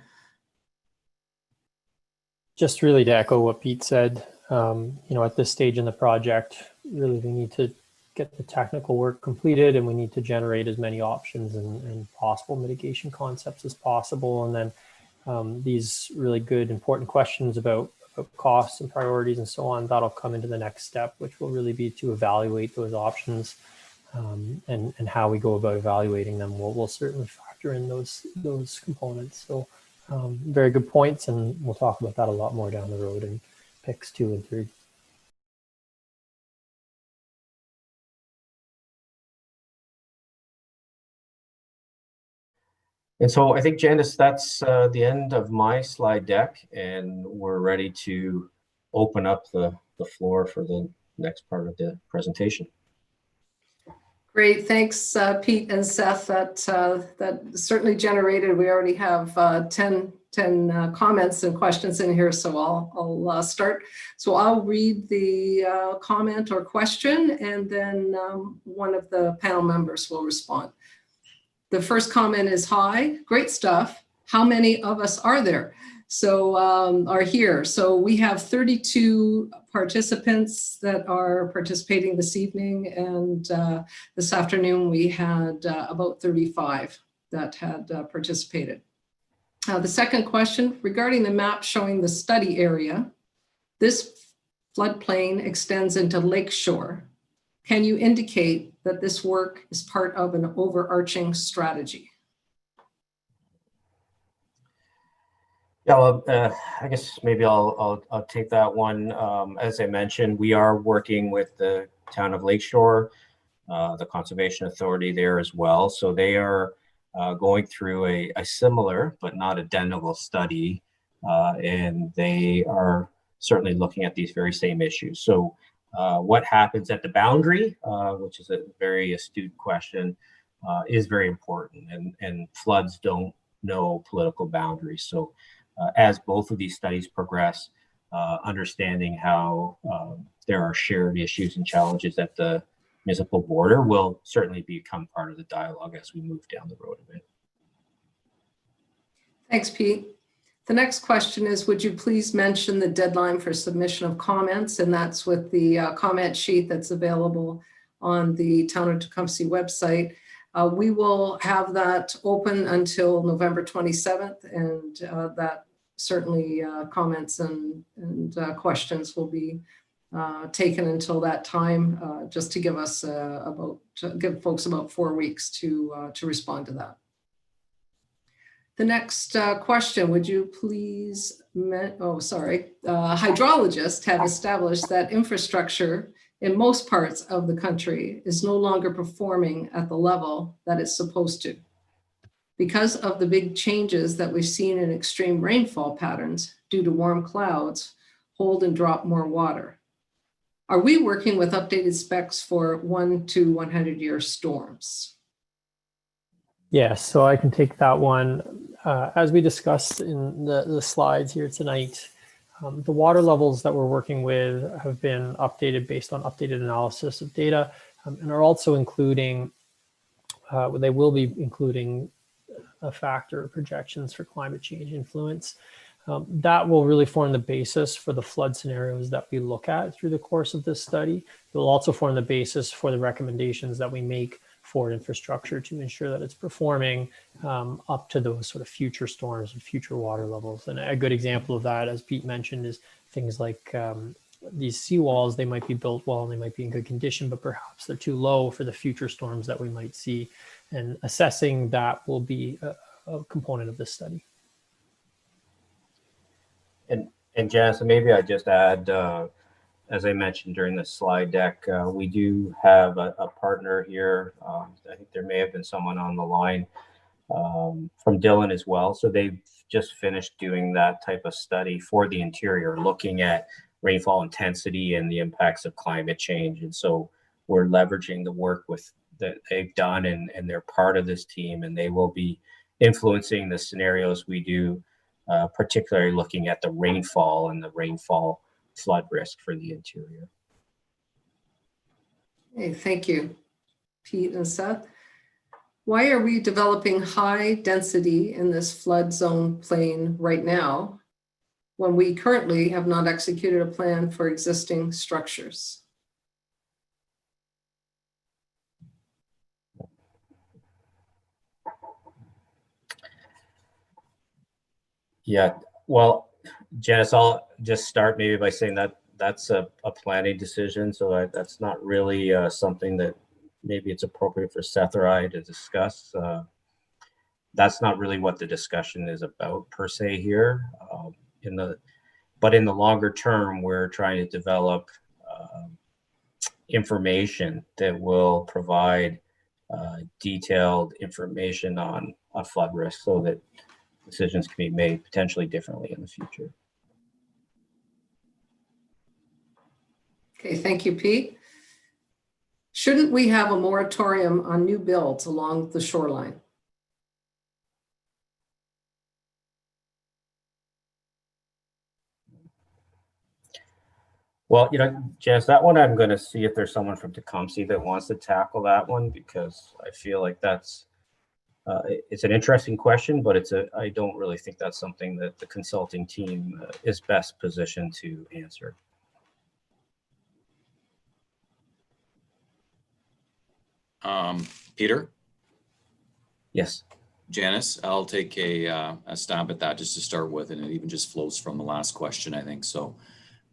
Just really to echo what Pete said, at this stage in the project, really we need to get the technical work completed, and we need to generate as many options and possible mitigation concepts as possible. And then these really good, important questions about costs and priorities and so on, that'll come into the next step, which will really be to evaluate those options and how we go about evaluating them. We'll certainly factor in those components. So very good points, and we'll talk about that a lot more down the road in picks 2 and 3. And so I think, Janice, that's the end of my slide deck, and we're ready to open up the floor for the next part of the presentation. Great, thanks, Pete and Seth. That certainly generated. We already have 10 comments and questions in here, so I'll start. So I'll read the comment or question, and then one of the panel members will respond. The first comment is, hi, great stuff. How many of us are there? So are here. So we have 32 participants that are participating this evening, and this afternoon we had about 35. that had participated. The second question, regarding the map showing the study area, this floodplain extends into lakeshore. Can you indicate that this work is part of an overarching strategy? Yeah, well, I guess maybe I'll take that one. As I mentioned, we are working with the town of Lakeshore, the Conservation Authority there as well. So they are going through a similar but not identical study, and they are certainly looking at these very same issues. So what happens at the boundary, which is a very astute question, is very important, and floods don't know political boundaries. So as both of these studies progress, understanding how there are shared issues and challenges at the municipal border will certainly become part of the dialogue as we move down the road a bit. Thanks, Pete. The next question is, would you please mention the deadline for submission of comments? And that's with the comment sheet that's available on the Town of Tecumseh website. We will have that open until November 27th, and that certainly comments and questions will be taken until that time, just to give us give folks about 4 weeks to respond to that. The next question, would you please, hydrologists have established that infrastructure in most parts of the country is no longer performing at the level that it's supposed to. Because of the big changes that we've seen in extreme rainfall patterns due to warm clouds, hold and drop more water. Are we working with updated specs for 1 to 100-year storms? Yes, so I can take that one. As we discussed in the slides here tonight, the water levels that we're working with have been updated based on updated analysis of data, and are also including, they will be including a factor of projections for climate change influence. That will really form the basis for the flood scenarios that we look at through the course of this study. It will also form the basis for the recommendations that we make for infrastructure to ensure that it's performing up to those sort of future storms and future water levels. And a good example of that, as Pete mentioned, is things like these seawalls. They might be built well and they might be in good condition, but perhaps they're too low for the future storms that we might see. And assessing that will be a component of this study. And Janice, maybe I just add, as I mentioned during the slide deck, we do have a partner here. I think there may have been someone on the line from Dillon as well. So they've just finished doing that type of study for the interior, looking at rainfall intensity and the impacts of climate change. And so we're leveraging the work that they've done, and they're part of this team, and they will be influencing the scenarios we do, particularly looking at the rainfall and the rainfall flood risk for the interior. Hey, thank you, Pete and Seth. Why are we developing high density in this flood zone plain right now when we currently have not executed a plan for existing structures? Yeah, well, Janice, I'll just start maybe by saying that that's a planning decision. So that's not really something that maybe it's appropriate for Seth or I to discuss. That's not really what the discussion is about per se here. But in the longer term, we're trying to develop information that will provide detailed information on flood risk, so that decisions can be made potentially differently in the future. Okay, thank you, Pete. Shouldn't we have a moratorium on new builds along the shoreline? Well, Janice, that one I'm going to see if there's someone from Tecumseh that wants to tackle that one, because I feel like that's it's an interesting question, but I don't really think that's something that the consulting team is best positioned to answer. Peter? Yes. Janice, I'll take a stab at that just to start with, and it even just flows from the last question, I think. So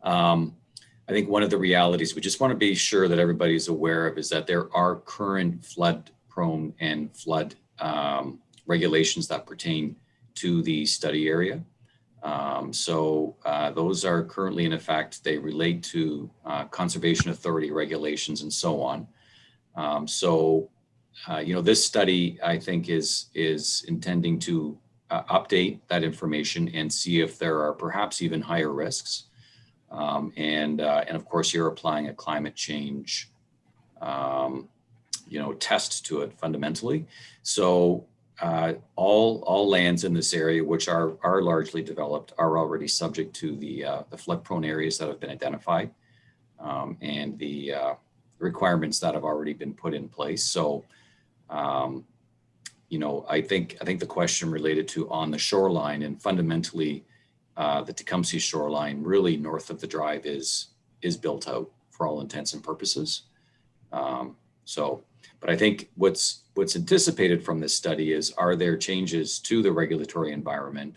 I think one of the realities we just want to be sure that everybody's aware of is that there are current flood prone and flood regulations that pertain to the study area. Those are currently in effect. They relate to Conservation Authority regulations and so on. This study, I think, is intending to update that information and see if there are perhaps even higher risks. And of course, you're applying a climate change, test to it fundamentally. So all lands in this area, which are largely developed, are already subject to the flood-prone areas that have been identified, and the requirements that have already been put in place. So, I think the question related to on the shoreline, and fundamentally the Tecumseh shoreline, really north of the drive, is built out for all intents and purposes. But I think what's anticipated from this study is, are there changes to the regulatory environment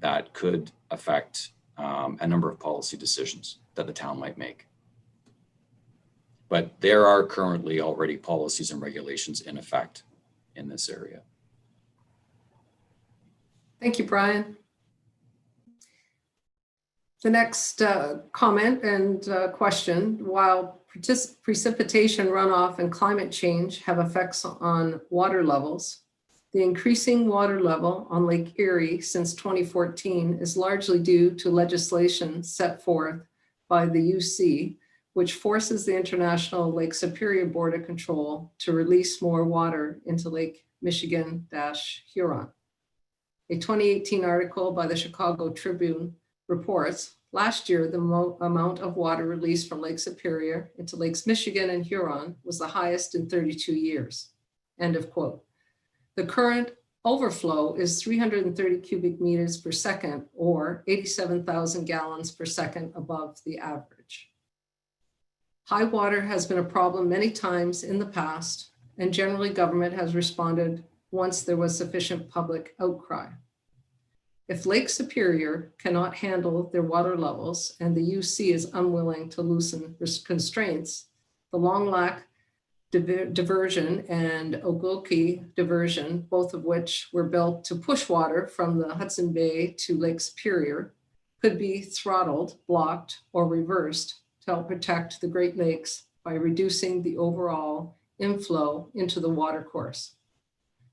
that could affect a number of policy decisions that the town might make? But there are currently already policies and regulations in effect in this area. Thank you, Brian. The next comment and question: while precipitation runoff and climate change have effects on water levels, the increasing water level on Lake Erie since 2014 is largely due to legislation set forth by the UC, which forces the International Lake Superior Board of Control to release more water into Lake Michigan-Huron. A 2018 article by the Chicago Tribune reports, last year, the amount of water released from Lake Superior into Lakes Michigan and Huron was the highest in 32 years, end of quote. The current overflow is 330 cubic meters per second, or 87,000 gallons per second above the average. High water has been a problem many times in the past, and generally government has responded once there was sufficient public outcry. If Lake Superior cannot handle their water levels and the UC is unwilling to loosen constraints, the Long Lac diversion and Ogoki diversion, both of which were built to push water from the Hudson Bay to Lake Superior, could be throttled, blocked, or reversed to help protect the Great Lakes by reducing the overall inflow into the watercourse.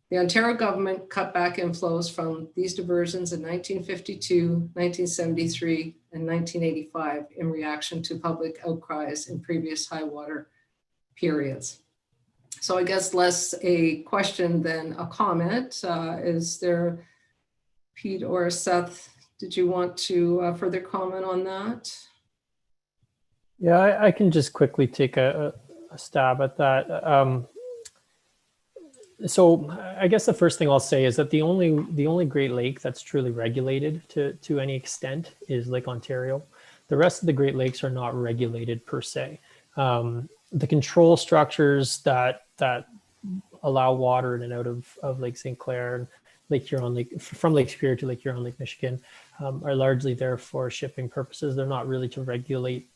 The Ontario government cut back inflows from these diversions in 1952, 1973, and 1985 in reaction to public outcries in previous high water periods. So I guess less a question than a comment. Is there, Pete or Seth, did you want to further comment on that? Yeah, I can just quickly take a stab at that. So I guess the first thing I'll say is that the only Great Lake that's truly regulated to any extent is Lake Ontario. The rest of the Great Lakes are not regulated per se. The control structures that allow water in and out of Lake St. Clair and Lake Huron, from Lake Superior to Lake Huron, Lake Michigan, are largely there for shipping purposes. They're not really to regulate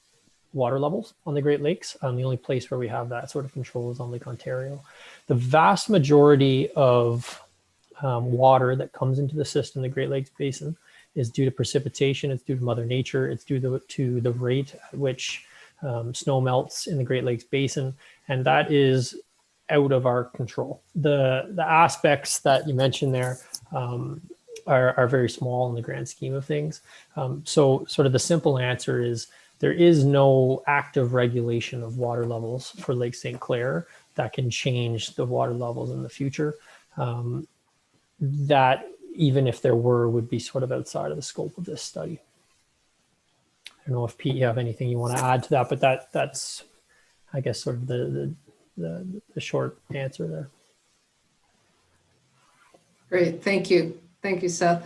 water levels on the Great Lakes. The only place where we have that sort of control is on Lake Ontario. The vast majority of water that comes into the system, the Great Lakes Basin, is due to precipitation. It's due to Mother Nature. It's due to the rate at which snow melts in the Great Lakes Basin, and that is out of our control. The aspects that you mentioned there are very small in the grand scheme of things. So sort of the simple answer is there is no active regulation of water levels for Lake St. Clair that can change the water levels in the future. That, even if there were, would be sort of outside of the scope of this study. I don't know if Pete, you have anything you want to add to that, but that's, I guess, sort of the short answer there. Great, thank you. Thank you, Seth.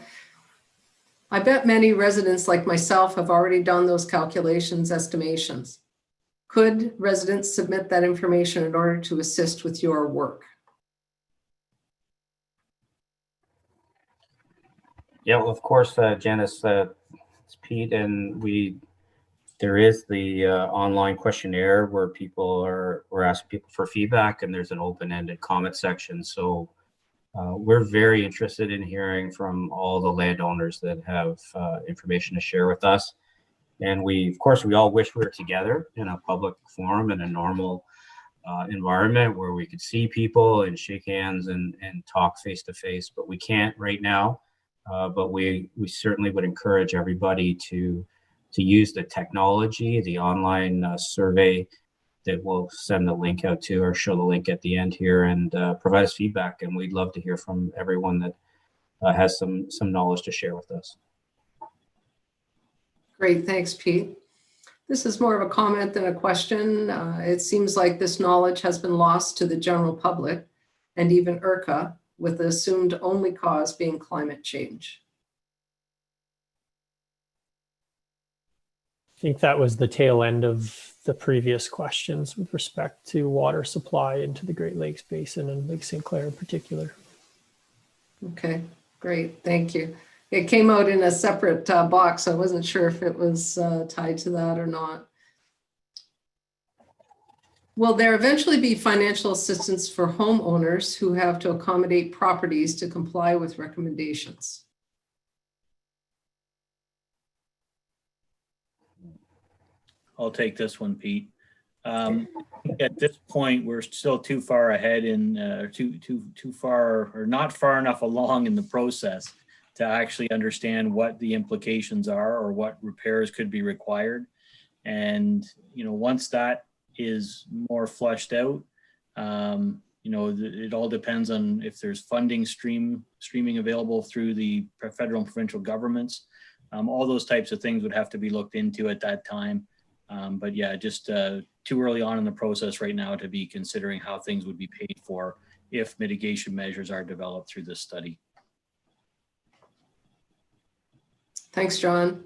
I bet many residents like myself have already done those calculations, estimations. Could residents submit that information in order to assist with your work? Yeah, well, of course, Janice, it's Pete, and there is the online questionnaire where we're asking people for feedback, and there's an open-ended comment section. So we're very interested in hearing from all the landowners that have information to share with us. And of course, we all wish we were together in a public forum in a normal environment where we could see people and shake hands and talk face to face, but we can't right now. But we certainly would encourage everybody to use the technology, the online survey that we'll send the link out to, or show the link at the end here, and provide us feedback. And we'd love to hear from everyone that has some knowledge to share with us. Great, thanks, Pete. This is more of a comment than a question. It seems like this knowledge has been lost to the general public and even IRCA, with the assumed only cause being climate change. I think that was the tail end of the previous questions with respect to water supply into the Great Lakes Basin and Lake St. Clair in particular. Okay, great, thank you. It came out in a separate box. I wasn't sure if it was tied to that or not. Will there eventually be financial assistance for homeowners who have to accommodate properties to comply with recommendations? I'll take this one, Pete. At this point, we're still too far ahead too far, or not far enough along in the process to actually understand what the implications are or what repairs could be required. And, once that is more fleshed out, it all depends on if there's funding streaming available through the federal and provincial governments. All those types of things would have to be looked into at that time. But yeah, just too early on in the process right now to be considering how things would be paid for if mitigation measures are developed through this study. Thanks, John.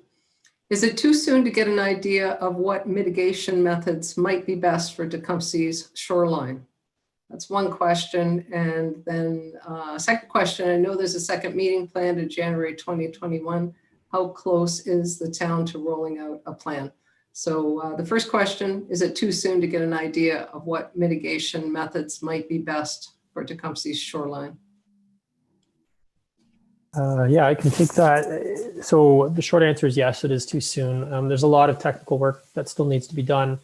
Is it too soon to get an idea of what mitigation methods might be best for Tecumseh's shoreline? That's one question. And then second question, I know there's a second meeting planned in January 2021. How close is the town to rolling out a plan? So the first question, is it too soon to get an idea of what mitigation methods might be best for Tecumseh's shoreline? Yeah, I can take that. So the short answer is yes, it is too soon. There's a lot of technical work that still needs to be done.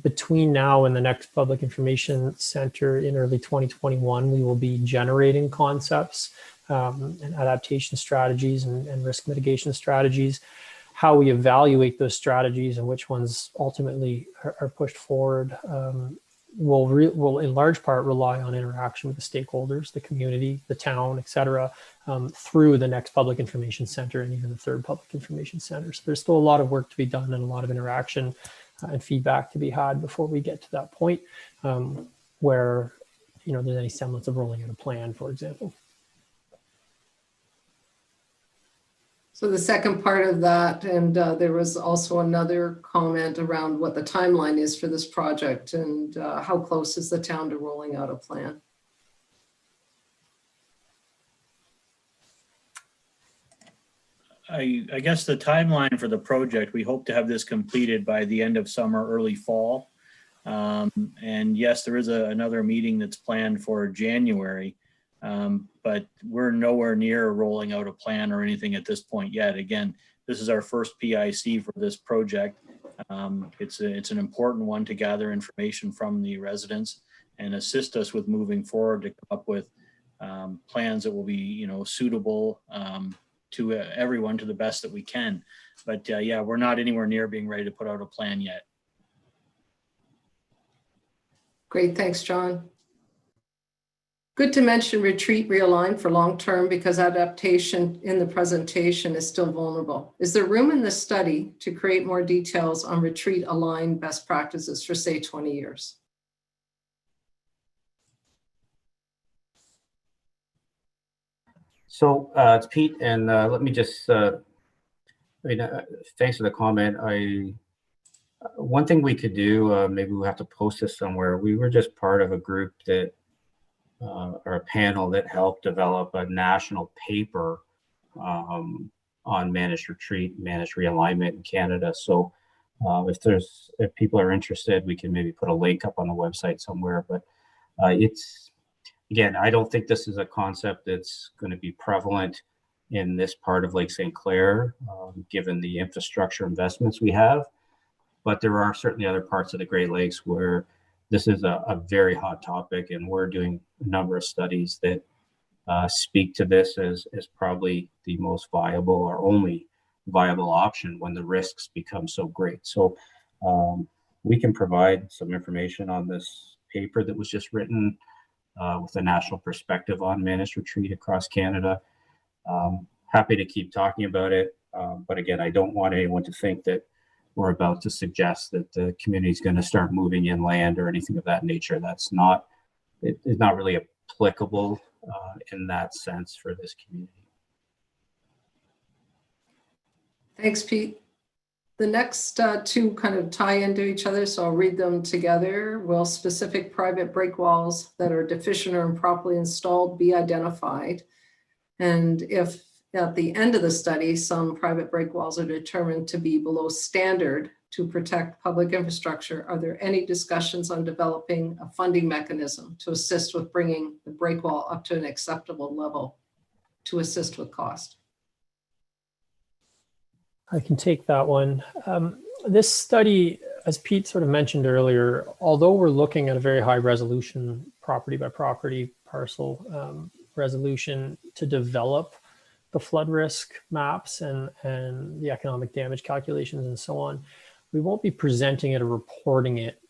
Between now and the next Public Information Center in early 2021, we will be generating concepts and adaptation strategies and risk mitigation strategies. How we evaluate those strategies and which ones ultimately are pushed forward will in large part rely on interaction with the stakeholders, the community, the town, et cetera, through the next Public Information Center and even the third Public Information Center. So there's still a lot of work to be done and a lot of interaction and feedback to be had before we get to that point where there's any semblance of rolling out a plan, for example. So the second part of that, and there was also another comment around what the timeline is for this project and how close is the town to rolling out a plan? I guess the timeline for the project, we hope to have this completed by the end of summer, early fall. And yes, there is another meeting that's planned for January. But we're nowhere near rolling out a plan or anything at this point yet. Again, this is our first PIC for this project. It's an important one to gather information from the residents and assist us with moving forward to come up with plans that will be suitable to everyone to the best that we can. But yeah, we're not anywhere near being ready to put out a plan yet. Great, thanks, John. Good to mention retreat realign for long-term because adaptation in the presentation is still vulnerable. Is there room in this study to create more details on retreat aligned best practices for say 20 years? So it's Pete, and let me just, thanks for the comment. One thing we could do, maybe we'll have to post this somewhere. We were just part of a group that or a panel that helped develop a national paper on managed retreat, managed realignment in Canada. So if people are interested, we can maybe put a link up on the website somewhere. But again, I don't think this is a concept that's going to be prevalent in this part of Lake St. Clair, given the infrastructure investments we have. But there are certainly other parts of the Great Lakes where this is a very hot topic, and we're doing a number of studies that speak to this as probably the most viable or only viable option when the risks become so great. So we can provide some information on this paper that was just written with a national perspective on managed retreat across Canada. Happy to keep talking about it. But again, I don't want anyone to think that we're about to suggest that the community is going to start moving inland or anything of that nature. That's not, it's not really applicable in that sense for this community. Thanks, Pete. The next two kind of tie into each other, so I'll read them together. Will specific private break walls that are deficient or improperly installed be identified? And if at the end of the study, some private break walls are determined to be below standard to protect public infrastructure, are there any discussions on developing a funding mechanism to assist with bringing the break wall up to an acceptable level to assist with cost? I can take that one. This study, as Pete sort of mentioned earlier, although we're looking at a very high resolution property by property parcel resolution to develop the flood risk maps and the economic damage calculations and so on, we won't be presenting it or reporting it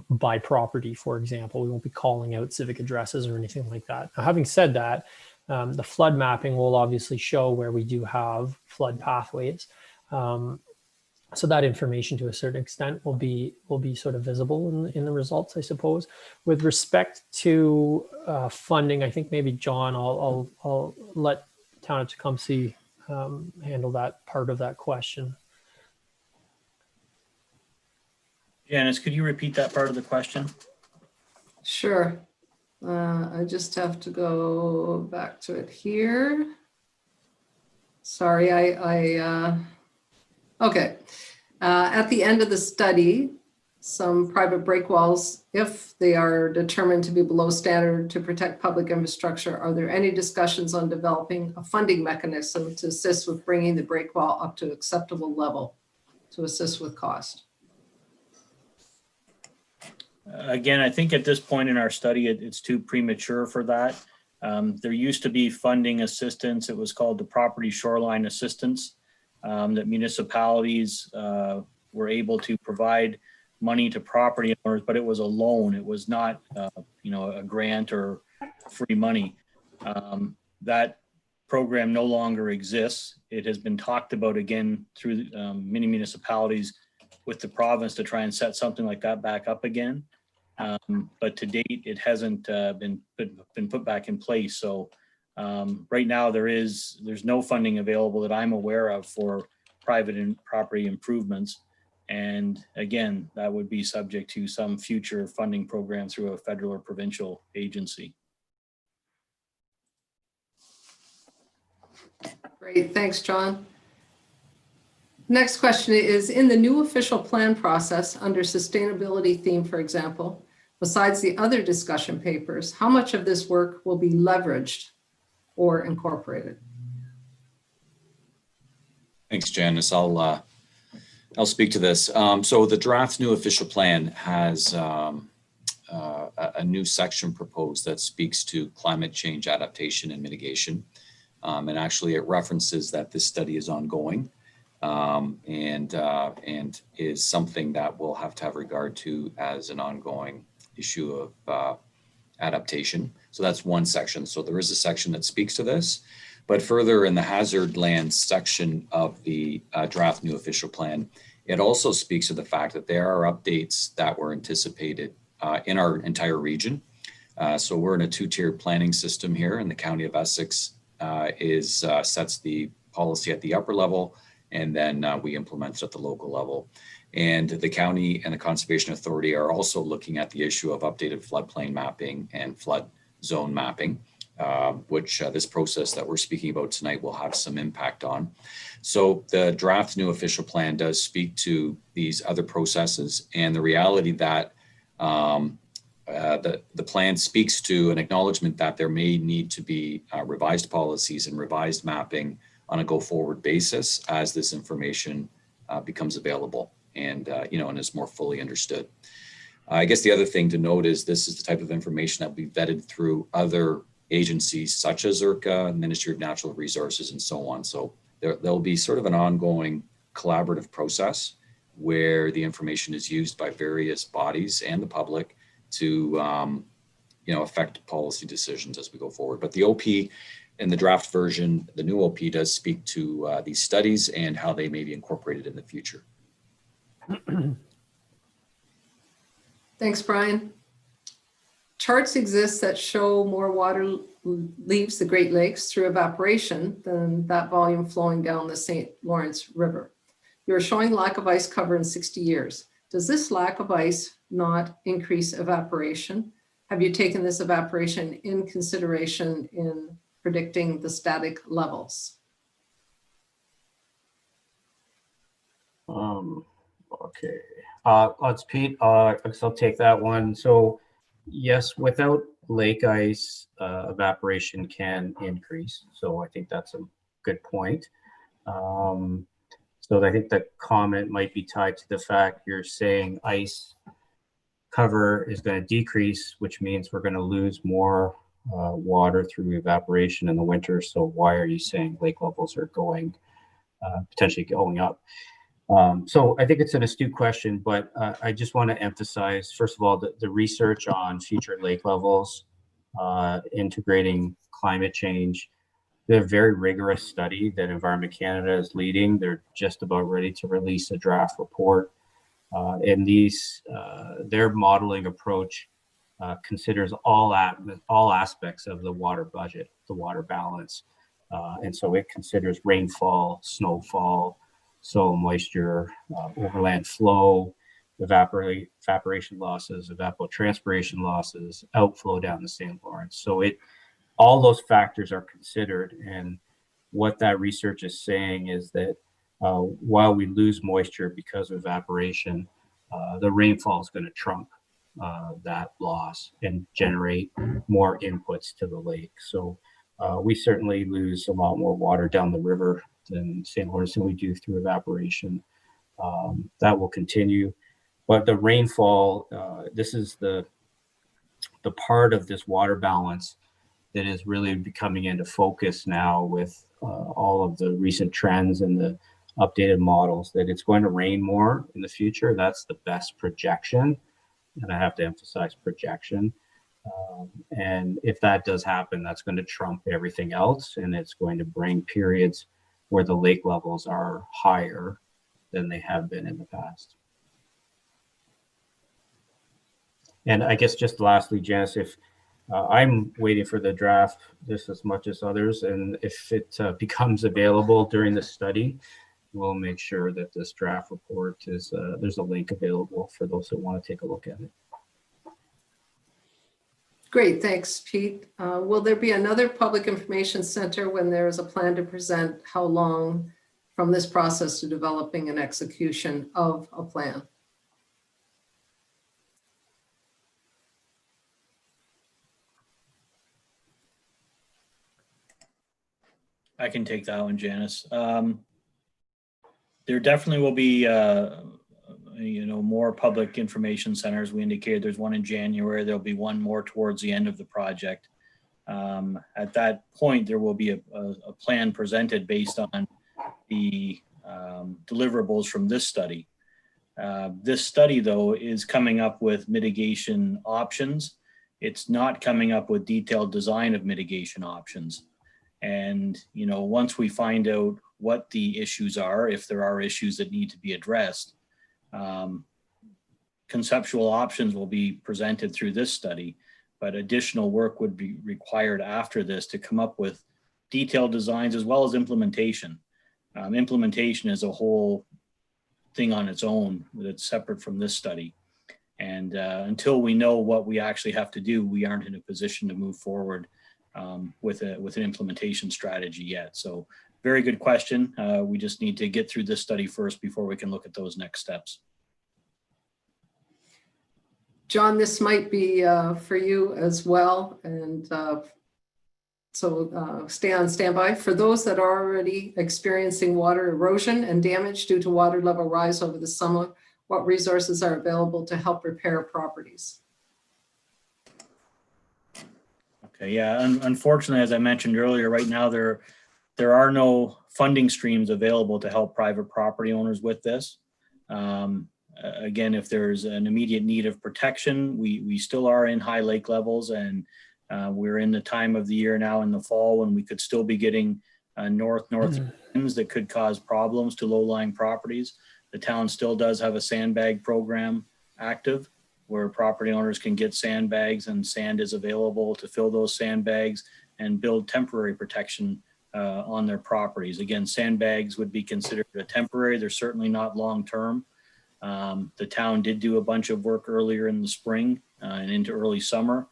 by property, for example. We won't be calling out civic addresses or anything like that. Now, having said that, the flood mapping will obviously show where we do have flood pathways. So that information to a certain extent will be sort of visible in the results, I suppose. With respect to funding, I think maybe John, I'll let Town of Tecumseh handle that part of that question. Janice, could you repeat that part of the question? Sure. I just have to go back to it here. Sorry, okay. At the end of the study, some private break walls, if they are determined to be below standard to protect public infrastructure, are there any discussions on developing a funding mechanism to assist with bringing the break wall up to acceptable level to assist with cost? Again, I think at this point in our study, it's too premature for that. There used to be funding assistance. It was called the Property Shoreline Assistance, that municipalities were able to provide money to property owners, but it was a loan. It was not, a grant or free money. That program no longer exists. It has been talked about again through many municipalities with the province to try and set something like that back up again. But to date, it hasn't been put back in place. So right now there's no funding available that I'm aware of for private and property improvements. And again, that would be subject to some future funding program through a federal or provincial agency. Great, thanks, John. Next question is, in the new official plan process under sustainability theme, for example, besides the other discussion papers, how much of this work will be leveraged or incorporated? Thanks, Janice. I'll speak to this. So the draft new official plan has a new section proposed that speaks to climate change adaptation and mitigation. And actually it references that this study is ongoing and is something that we'll have to have regard to as an ongoing issue of adaptation. So that's one section. So there is a section that speaks to this, but further in the hazard lands section of the draft new official plan, it also speaks to the fact that there are updates that were anticipated in our entire region. So we're in a two-tiered planning system here, and the County of Essex sets the policy at the upper level, and then we implement it at the local level. And the county and the Conservation Authority are also looking at the issue of updated floodplain mapping and flood zone mapping which this process that we're speaking about tonight will have some impact on. So the draft new official plan does speak to these other processes, and the reality that the plan speaks to an acknowledgement that there may need to be revised policies and revised mapping on a go-forward basis as this information becomes available and and is more fully understood. I guess the other thing to note is this is the type of information that will be vetted through other agencies such as IRCA, Ministry of Natural Resources, and so on. So there'll be sort of an ongoing collaborative process where the information is used by various bodies and the public to affect policy decisions as we go forward. But the OP in the draft version, the new OP does speak to these studies and how they may be incorporated in the future. Thanks, Brian. Charts exist that show more water leaves the Great Lakes through evaporation than that volume flowing down the St. Lawrence River. You're showing lack of ice cover in 60 years. Does this lack of ice not increase evaporation? Have you taken this evaporation in consideration in predicting the static levels? Okay, let's Pete. I guess I'll take that one. So yes, without lake ice, evaporation can increase. So I think that's a good point. So I think the comment might be tied to the fact you're saying ice cover is going to decrease, which means we're going to lose more water through evaporation in the winter. So why are you saying lake levels are going potentially going up? So I think it's an astute question, but I just want to emphasize, first of all, the research on future lake levels, integrating climate change. They have a very rigorous study that Environment Canada is leading. They're just about ready to release a draft report. And their modeling approach considers all aspects of the water budget, the water balance. And so it considers rainfall, snowfall, soil moisture, overland flow, evaporation losses, evapotranspiration losses, outflow down the St. Lawrence. So all those factors are considered. And what that research is saying is that while we lose moisture because of evaporation, the rainfall is going to trump that loss and generate more inputs to the lake. So we certainly lose a lot more water down the river than St. Lawrence than we do through evaporation. That will continue. But the rainfall, this is the part of this water balance that is really becoming into focus now with all of the recent trends and the updated models, that it's going to rain more in the future. That's the best projection. And I have to emphasize projection. And if that does happen, that's going to trump everything else. And it's going to bring periods where the lake levels are higher than they have been in the past. And I guess just lastly, Janice, if I'm waiting for the draft just as much as others, and if it becomes available during the study, we'll make sure that this draft report is, there's a link available for those that want to take a look at it. Great, thanks, Pete. Will there be another public information center when there is a plan to present how long from this process to developing an execution of a plan? I can take that one, Janice. There definitely will be, more public information centers. We indicated there's one in January. There'll be one more towards the end of the project. At that point, there will be a plan presented based on the deliverables from this study. This study, though, is coming up with mitigation options. It's not coming up with detailed design of mitigation options. And, once we find out what the issues are, if there are issues that need to be addressed, conceptual options will be presented through this study, but additional work would be required after this to come up with detailed designs as well as implementation. Implementation is a whole thing on its own that's separate from this study. And until we know what we actually have to do, we aren't in a position to move forward with an implementation strategy yet. So very good question. We just need to get through this study first before we can look at those next steps. John, this might be for you as well. And so stay on standby. For those that are already experiencing water erosion and damage due to water level rise over the summer, what resources are available to help repair properties? Okay, yeah, unfortunately, as I mentioned earlier, right now there are no funding streams available to help private property owners with this. Again, if there's an immediate need of protection, we still are in high lake levels, and we're in the time of the year now in the fall when we could still be getting north winds that could cause problems to low-lying properties. The town still does have a sandbag program active where property owners can get sandbags, and sand is available to fill those sandbags and build temporary protection on their properties. Again, sandbags would be considered a temporary. They're certainly not long-term. The town did do a bunch of work earlier in the spring and into early summer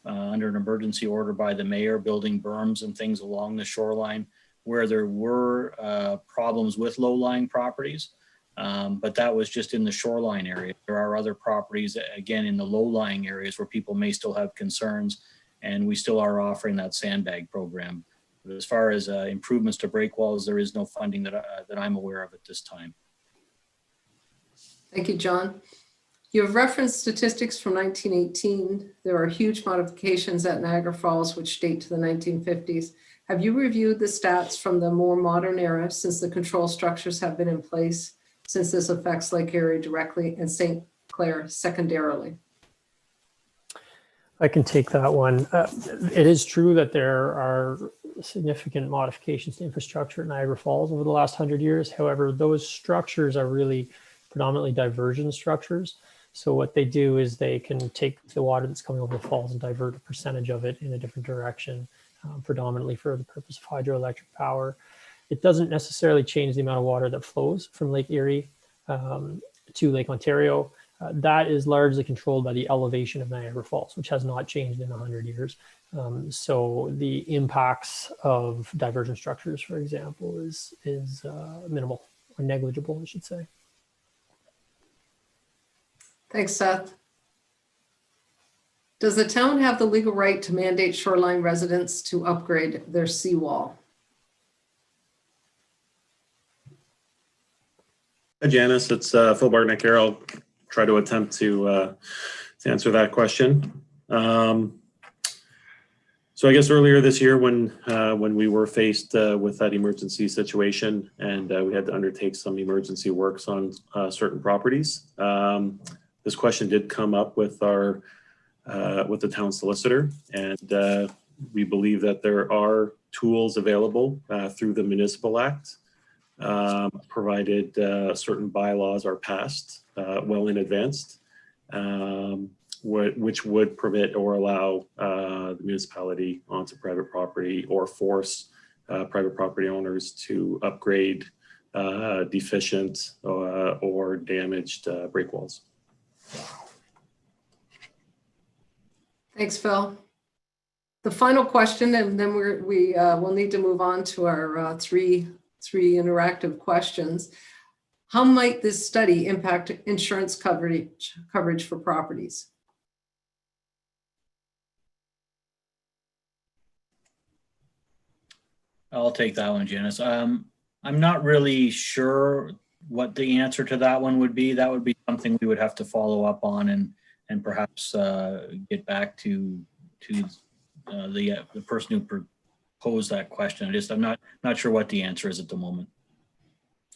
under an emergency order by the mayor, building berms and things along the shoreline where there were problems with low-lying properties. But that was just in the shoreline area. There are other properties, again, in the low-lying areas where people may still have concerns, and we still are offering that sandbag program. But as far as improvements to breakwalls, there is no funding that I'm aware of at this time. Thank you, John. You have referenced statistics from 1918. There are huge modifications at Niagara Falls which date to the 1950s. Have you reviewed the stats from the more modern era since the control structures have been in place, since this affects Lake Erie directly and St. Clair secondarily? I can take that one. It is true that there are significant modifications to infrastructure at Niagara Falls over the last 100 years. However, those structures are really predominantly diversion structures. So what they do is they can take the water that's coming over the falls and divert a percentage of it in a different direction, predominantly for the purpose of hydroelectric power. It doesn't necessarily change the amount of water that flows from Lake Erie to Lake Ontario. That is largely controlled by the elevation of Niagara Falls, which has not changed in 100 years. So the impacts of diversion structures, for example, is minimal or negligible, I should say. Thanks, Seth. Does the town have the legal right to mandate shoreline residents to upgrade their seawall? Hi, Janice. It's Phil Bartnick here. I'll try to attempt to answer that question. So I guess earlier this year when we were faced with that emergency situation and we had to undertake some emergency works on certain properties, this question did come up with the town solicitor, and we believe that there are tools available through the Municipal Act, provided certain bylaws are passed well in advance, which would permit or allow the municipality onto private property or force private property owners to upgrade deficient or damaged breakwalls. Thanks, Phil. The final question, and then we'll need to move on to our three interactive questions. How might this study impact insurance coverage for properties? I'll take that one, Janice. I'm not really sure what the answer to that one would be. That would be something we would have to follow up on and perhaps get back to the person who proposed that question. I'm not sure what the answer is at the moment.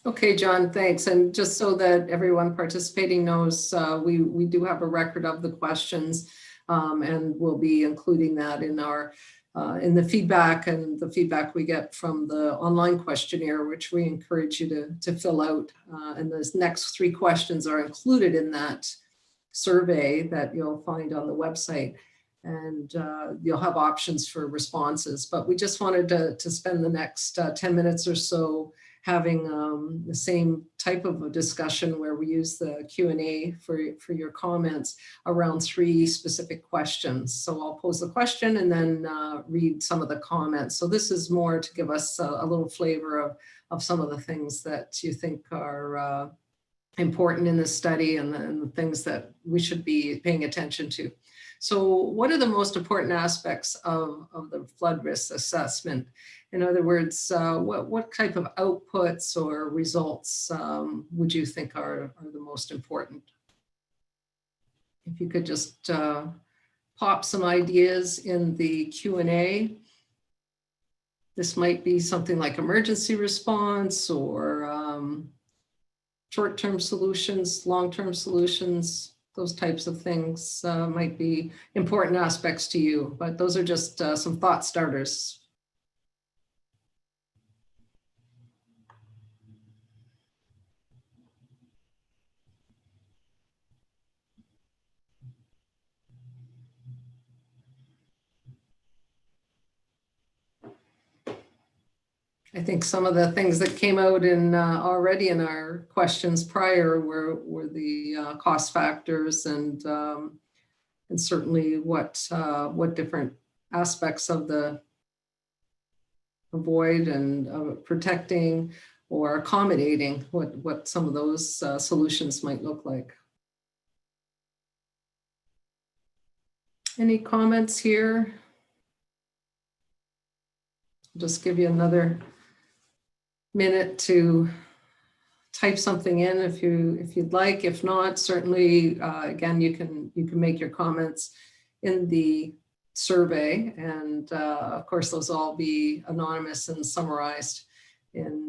Okay, John, thanks. And just so that everyone participating knows, we do have a record of the questions, and we'll be including that in our in the feedback and the feedback we get from the online questionnaire, which we encourage you to fill out. And those next three questions are included in that survey that you'll find on the website. And you'll have options for responses. But we just wanted to spend the next 10 minutes or so having the same type of a discussion where we use the Q&A for your comments around 3 specific questions. So I'll pose the question and then read some of the comments. So this is more to give us a little flavor of some of the things that you think are important in this study and the things that we should be paying attention to. So what are the most important aspects of the flood risk assessment? In other words, what type of outputs or results would you think are the most important? If you could just pop some ideas in the Q&A. This might be something like emergency response or short-term solutions, long-term solutions, those types of things might be important aspects to you, but those are just some thought starters. I think some of the things that came out in already in our questions prior were the cost factors and certainly what different aspects of the avoid and protecting or accommodating, what some of those solutions might look like. Any comments here? I'll just give you another minute to type something in if you'd like. If not, certainly again you can make your comments in the survey, and of course those will all be anonymous and summarized in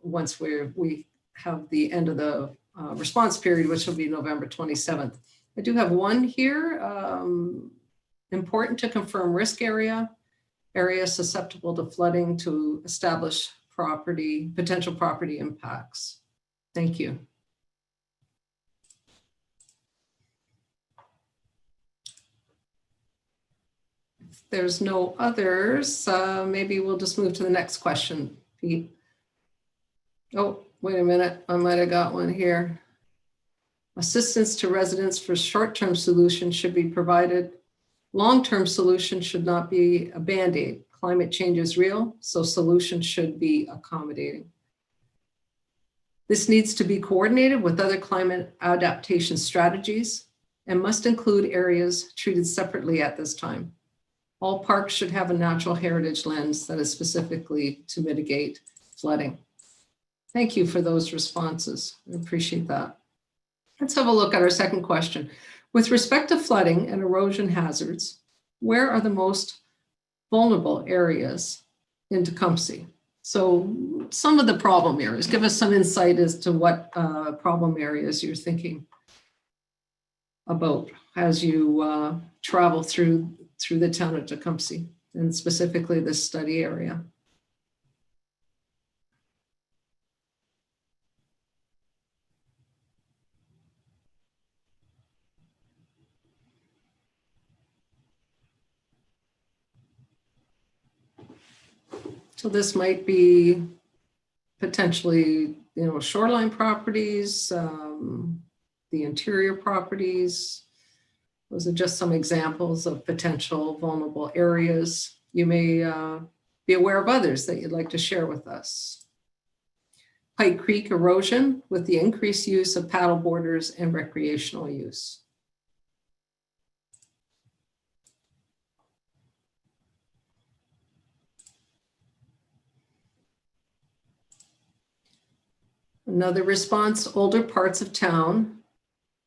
once we have the end of the response period, which will be November 27th. I do have one here. Important to confirm risk area susceptible to flooding to establish potential property impacts. Thank you. If there's no others, maybe we'll just move to the next question, Pete. Oh, wait a minute, I might have got one here. Assistance to residents for short-term solutions should be provided. Long-term solutions should not be a Band-Aid. Climate change is real, so solutions should be accommodating. This needs to be coordinated with other climate adaptation strategies and must include areas treated separately at this time. All parks should have a natural heritage lens that is specifically to mitigate flooding. Thank you for those responses. I appreciate that. Let's have a look at our second question. With respect to flooding and erosion hazards, where are the most vulnerable areas in Tecumseh? So some of the problem areas, give us some insight as to what problem areas you're thinking about as you travel through the town of Tecumseh and specifically this study area. So this might be potentially, shoreline properties, the interior properties. Those are just some examples of potential vulnerable areas. You may be aware of others that you'd like to share with us. Pike Creek erosion with the increased use of paddle boarders and recreational use. Another response, older parts of town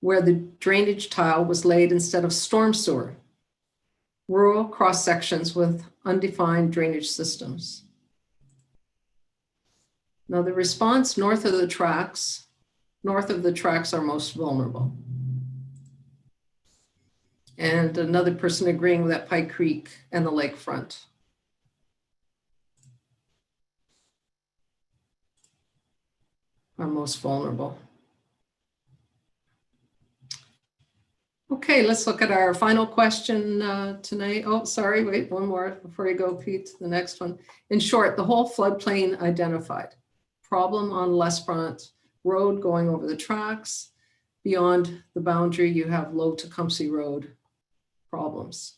where the drainage tile was laid instead of storm sewer. Rural cross sections with undefined drainage systems. Another response, north of the tracks are most vulnerable. And another person agreeing that Pike Creek and the lakefront. Are most vulnerable. Okay, let's look at our final question tonight. Oh, sorry, wait, one more before you go, Pete, to the next one. In short, the whole floodplain identified. problem on L'Esperance Road going over the tracks. Beyond the boundary, you have low Tecumseh Road problems.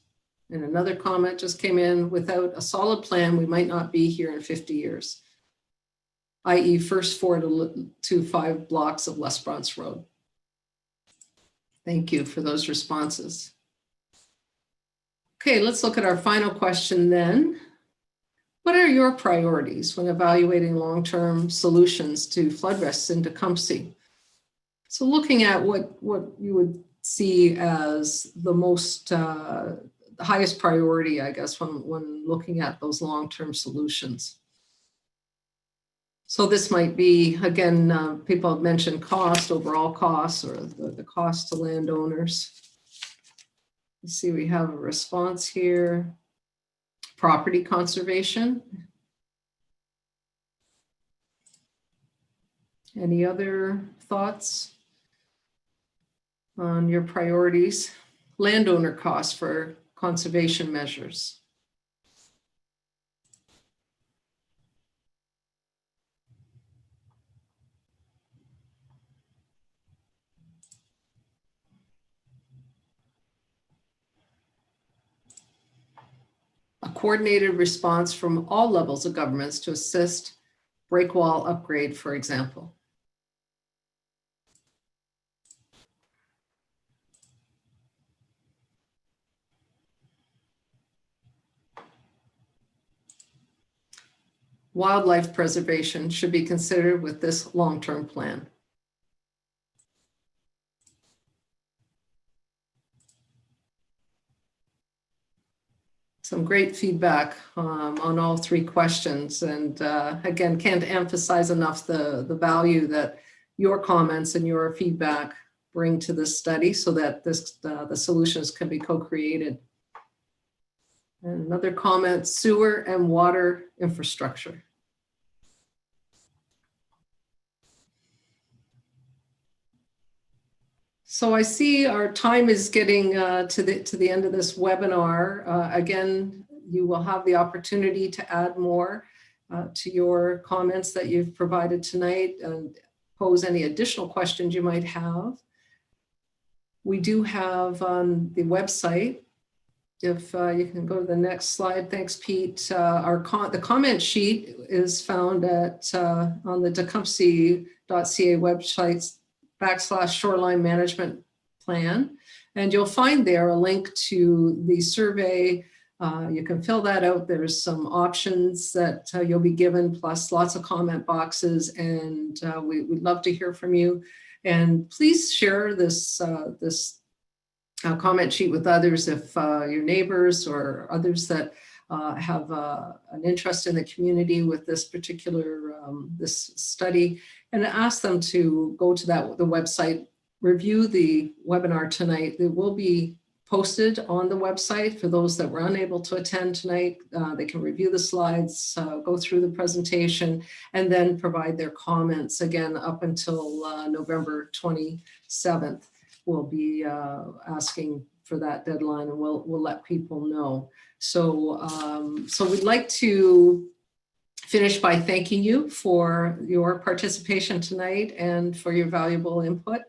And another comment just came in, without a solid plan, we might not be here in 50 years, i.e. first 4 to 5 blocks of L'Esperance Road. Thank you for those responses. Okay, let's look at our final question then. What are your priorities when evaluating long-term solutions to flood risks in Tecumseh? So looking at what you would see as the most, the highest priority, I guess, when looking at those long-term solutions. So this might be, again, people have mentioned cost, overall costs, or the cost to landowners. Let's see, we have a response here. Property conservation. Any other thoughts on your priorities? Landowner costs for conservation measures. A coordinated response from all levels of governments to assist breakwall upgrade, for example. Wildlife preservation should be considered with this long-term plan. Some great feedback on all 3 questions. And again, can't emphasize enough the value that your comments and your feedback bring to this study so that the solutions can be co-created. And another comment, sewer and water infrastructure. So I see our time is getting to the end of this webinar. Again, you will have the opportunity to add more to your comments that you've provided tonight and pose any additional questions you might have. We do have on the website, if you can go to the next slide. Thanks, Pete. The comment sheet is found at on the Tecumseh.ca website /shoreline management plan. And you'll find there a link to the survey. You can fill that out. There's some options that you'll be given, plus lots of comment boxes. And we'd love to hear from you. And please share this comment sheet with others if your neighbors or others that have an interest in the community with this particular this study, and ask them to go to the website, review the webinar tonight. It will be posted on the website for those that were unable to attend tonight. They can review the slides, go through the presentation, and then provide their comments again up until November 27th. We'll be asking for that deadline, and we'll let people know. So, so we'd like to finish by thanking you for your participation tonight and for your valuable input.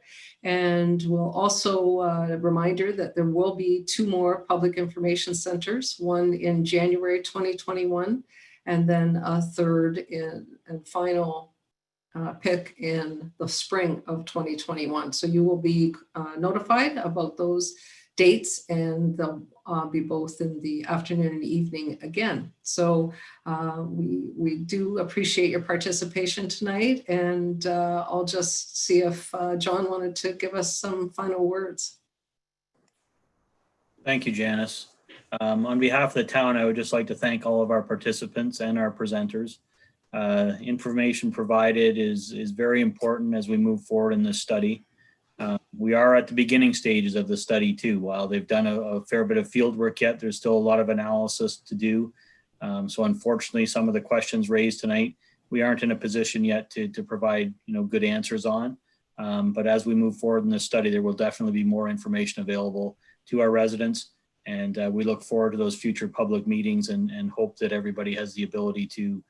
And we'll also a reminder that there will be 2 more public information centers, one in January 2021, and then a third and final pick in the spring of 2021. So you will be notified about those dates, and they'll be both in the afternoon and evening again. So we do appreciate your participation tonight, and I'll just see if John wanted to give us some final words. Thank you, Janice. On behalf of the town, I would just like to thank all of our participants and our presenters. Information provided is very important as we move forward in this study. We are at the beginning stages of the study too. While they've done a fair bit of field work yet, there's still a lot of analysis to do. So unfortunately, some of the questions raised tonight, we aren't in a position yet to provide good answers on. But as we move forward in this study, there will definitely be more information available to our residents. And we look forward to those future public meetings and hope that everybody has the ability to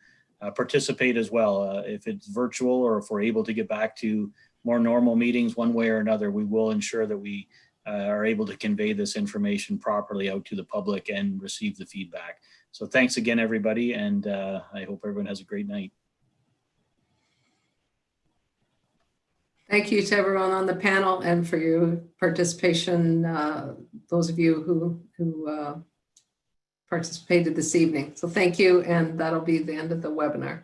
participate as well. If it's virtual or if we're able to get back to more normal meetings one way or another, we will ensure that we are able to convey this information properly out to the public and receive the feedback. So thanks again, everybody, and I hope everyone has a great night. Thank you to everyone on the panel and for your participation, those of you who participated this evening. So thank you, and that'll be the end of the webinar.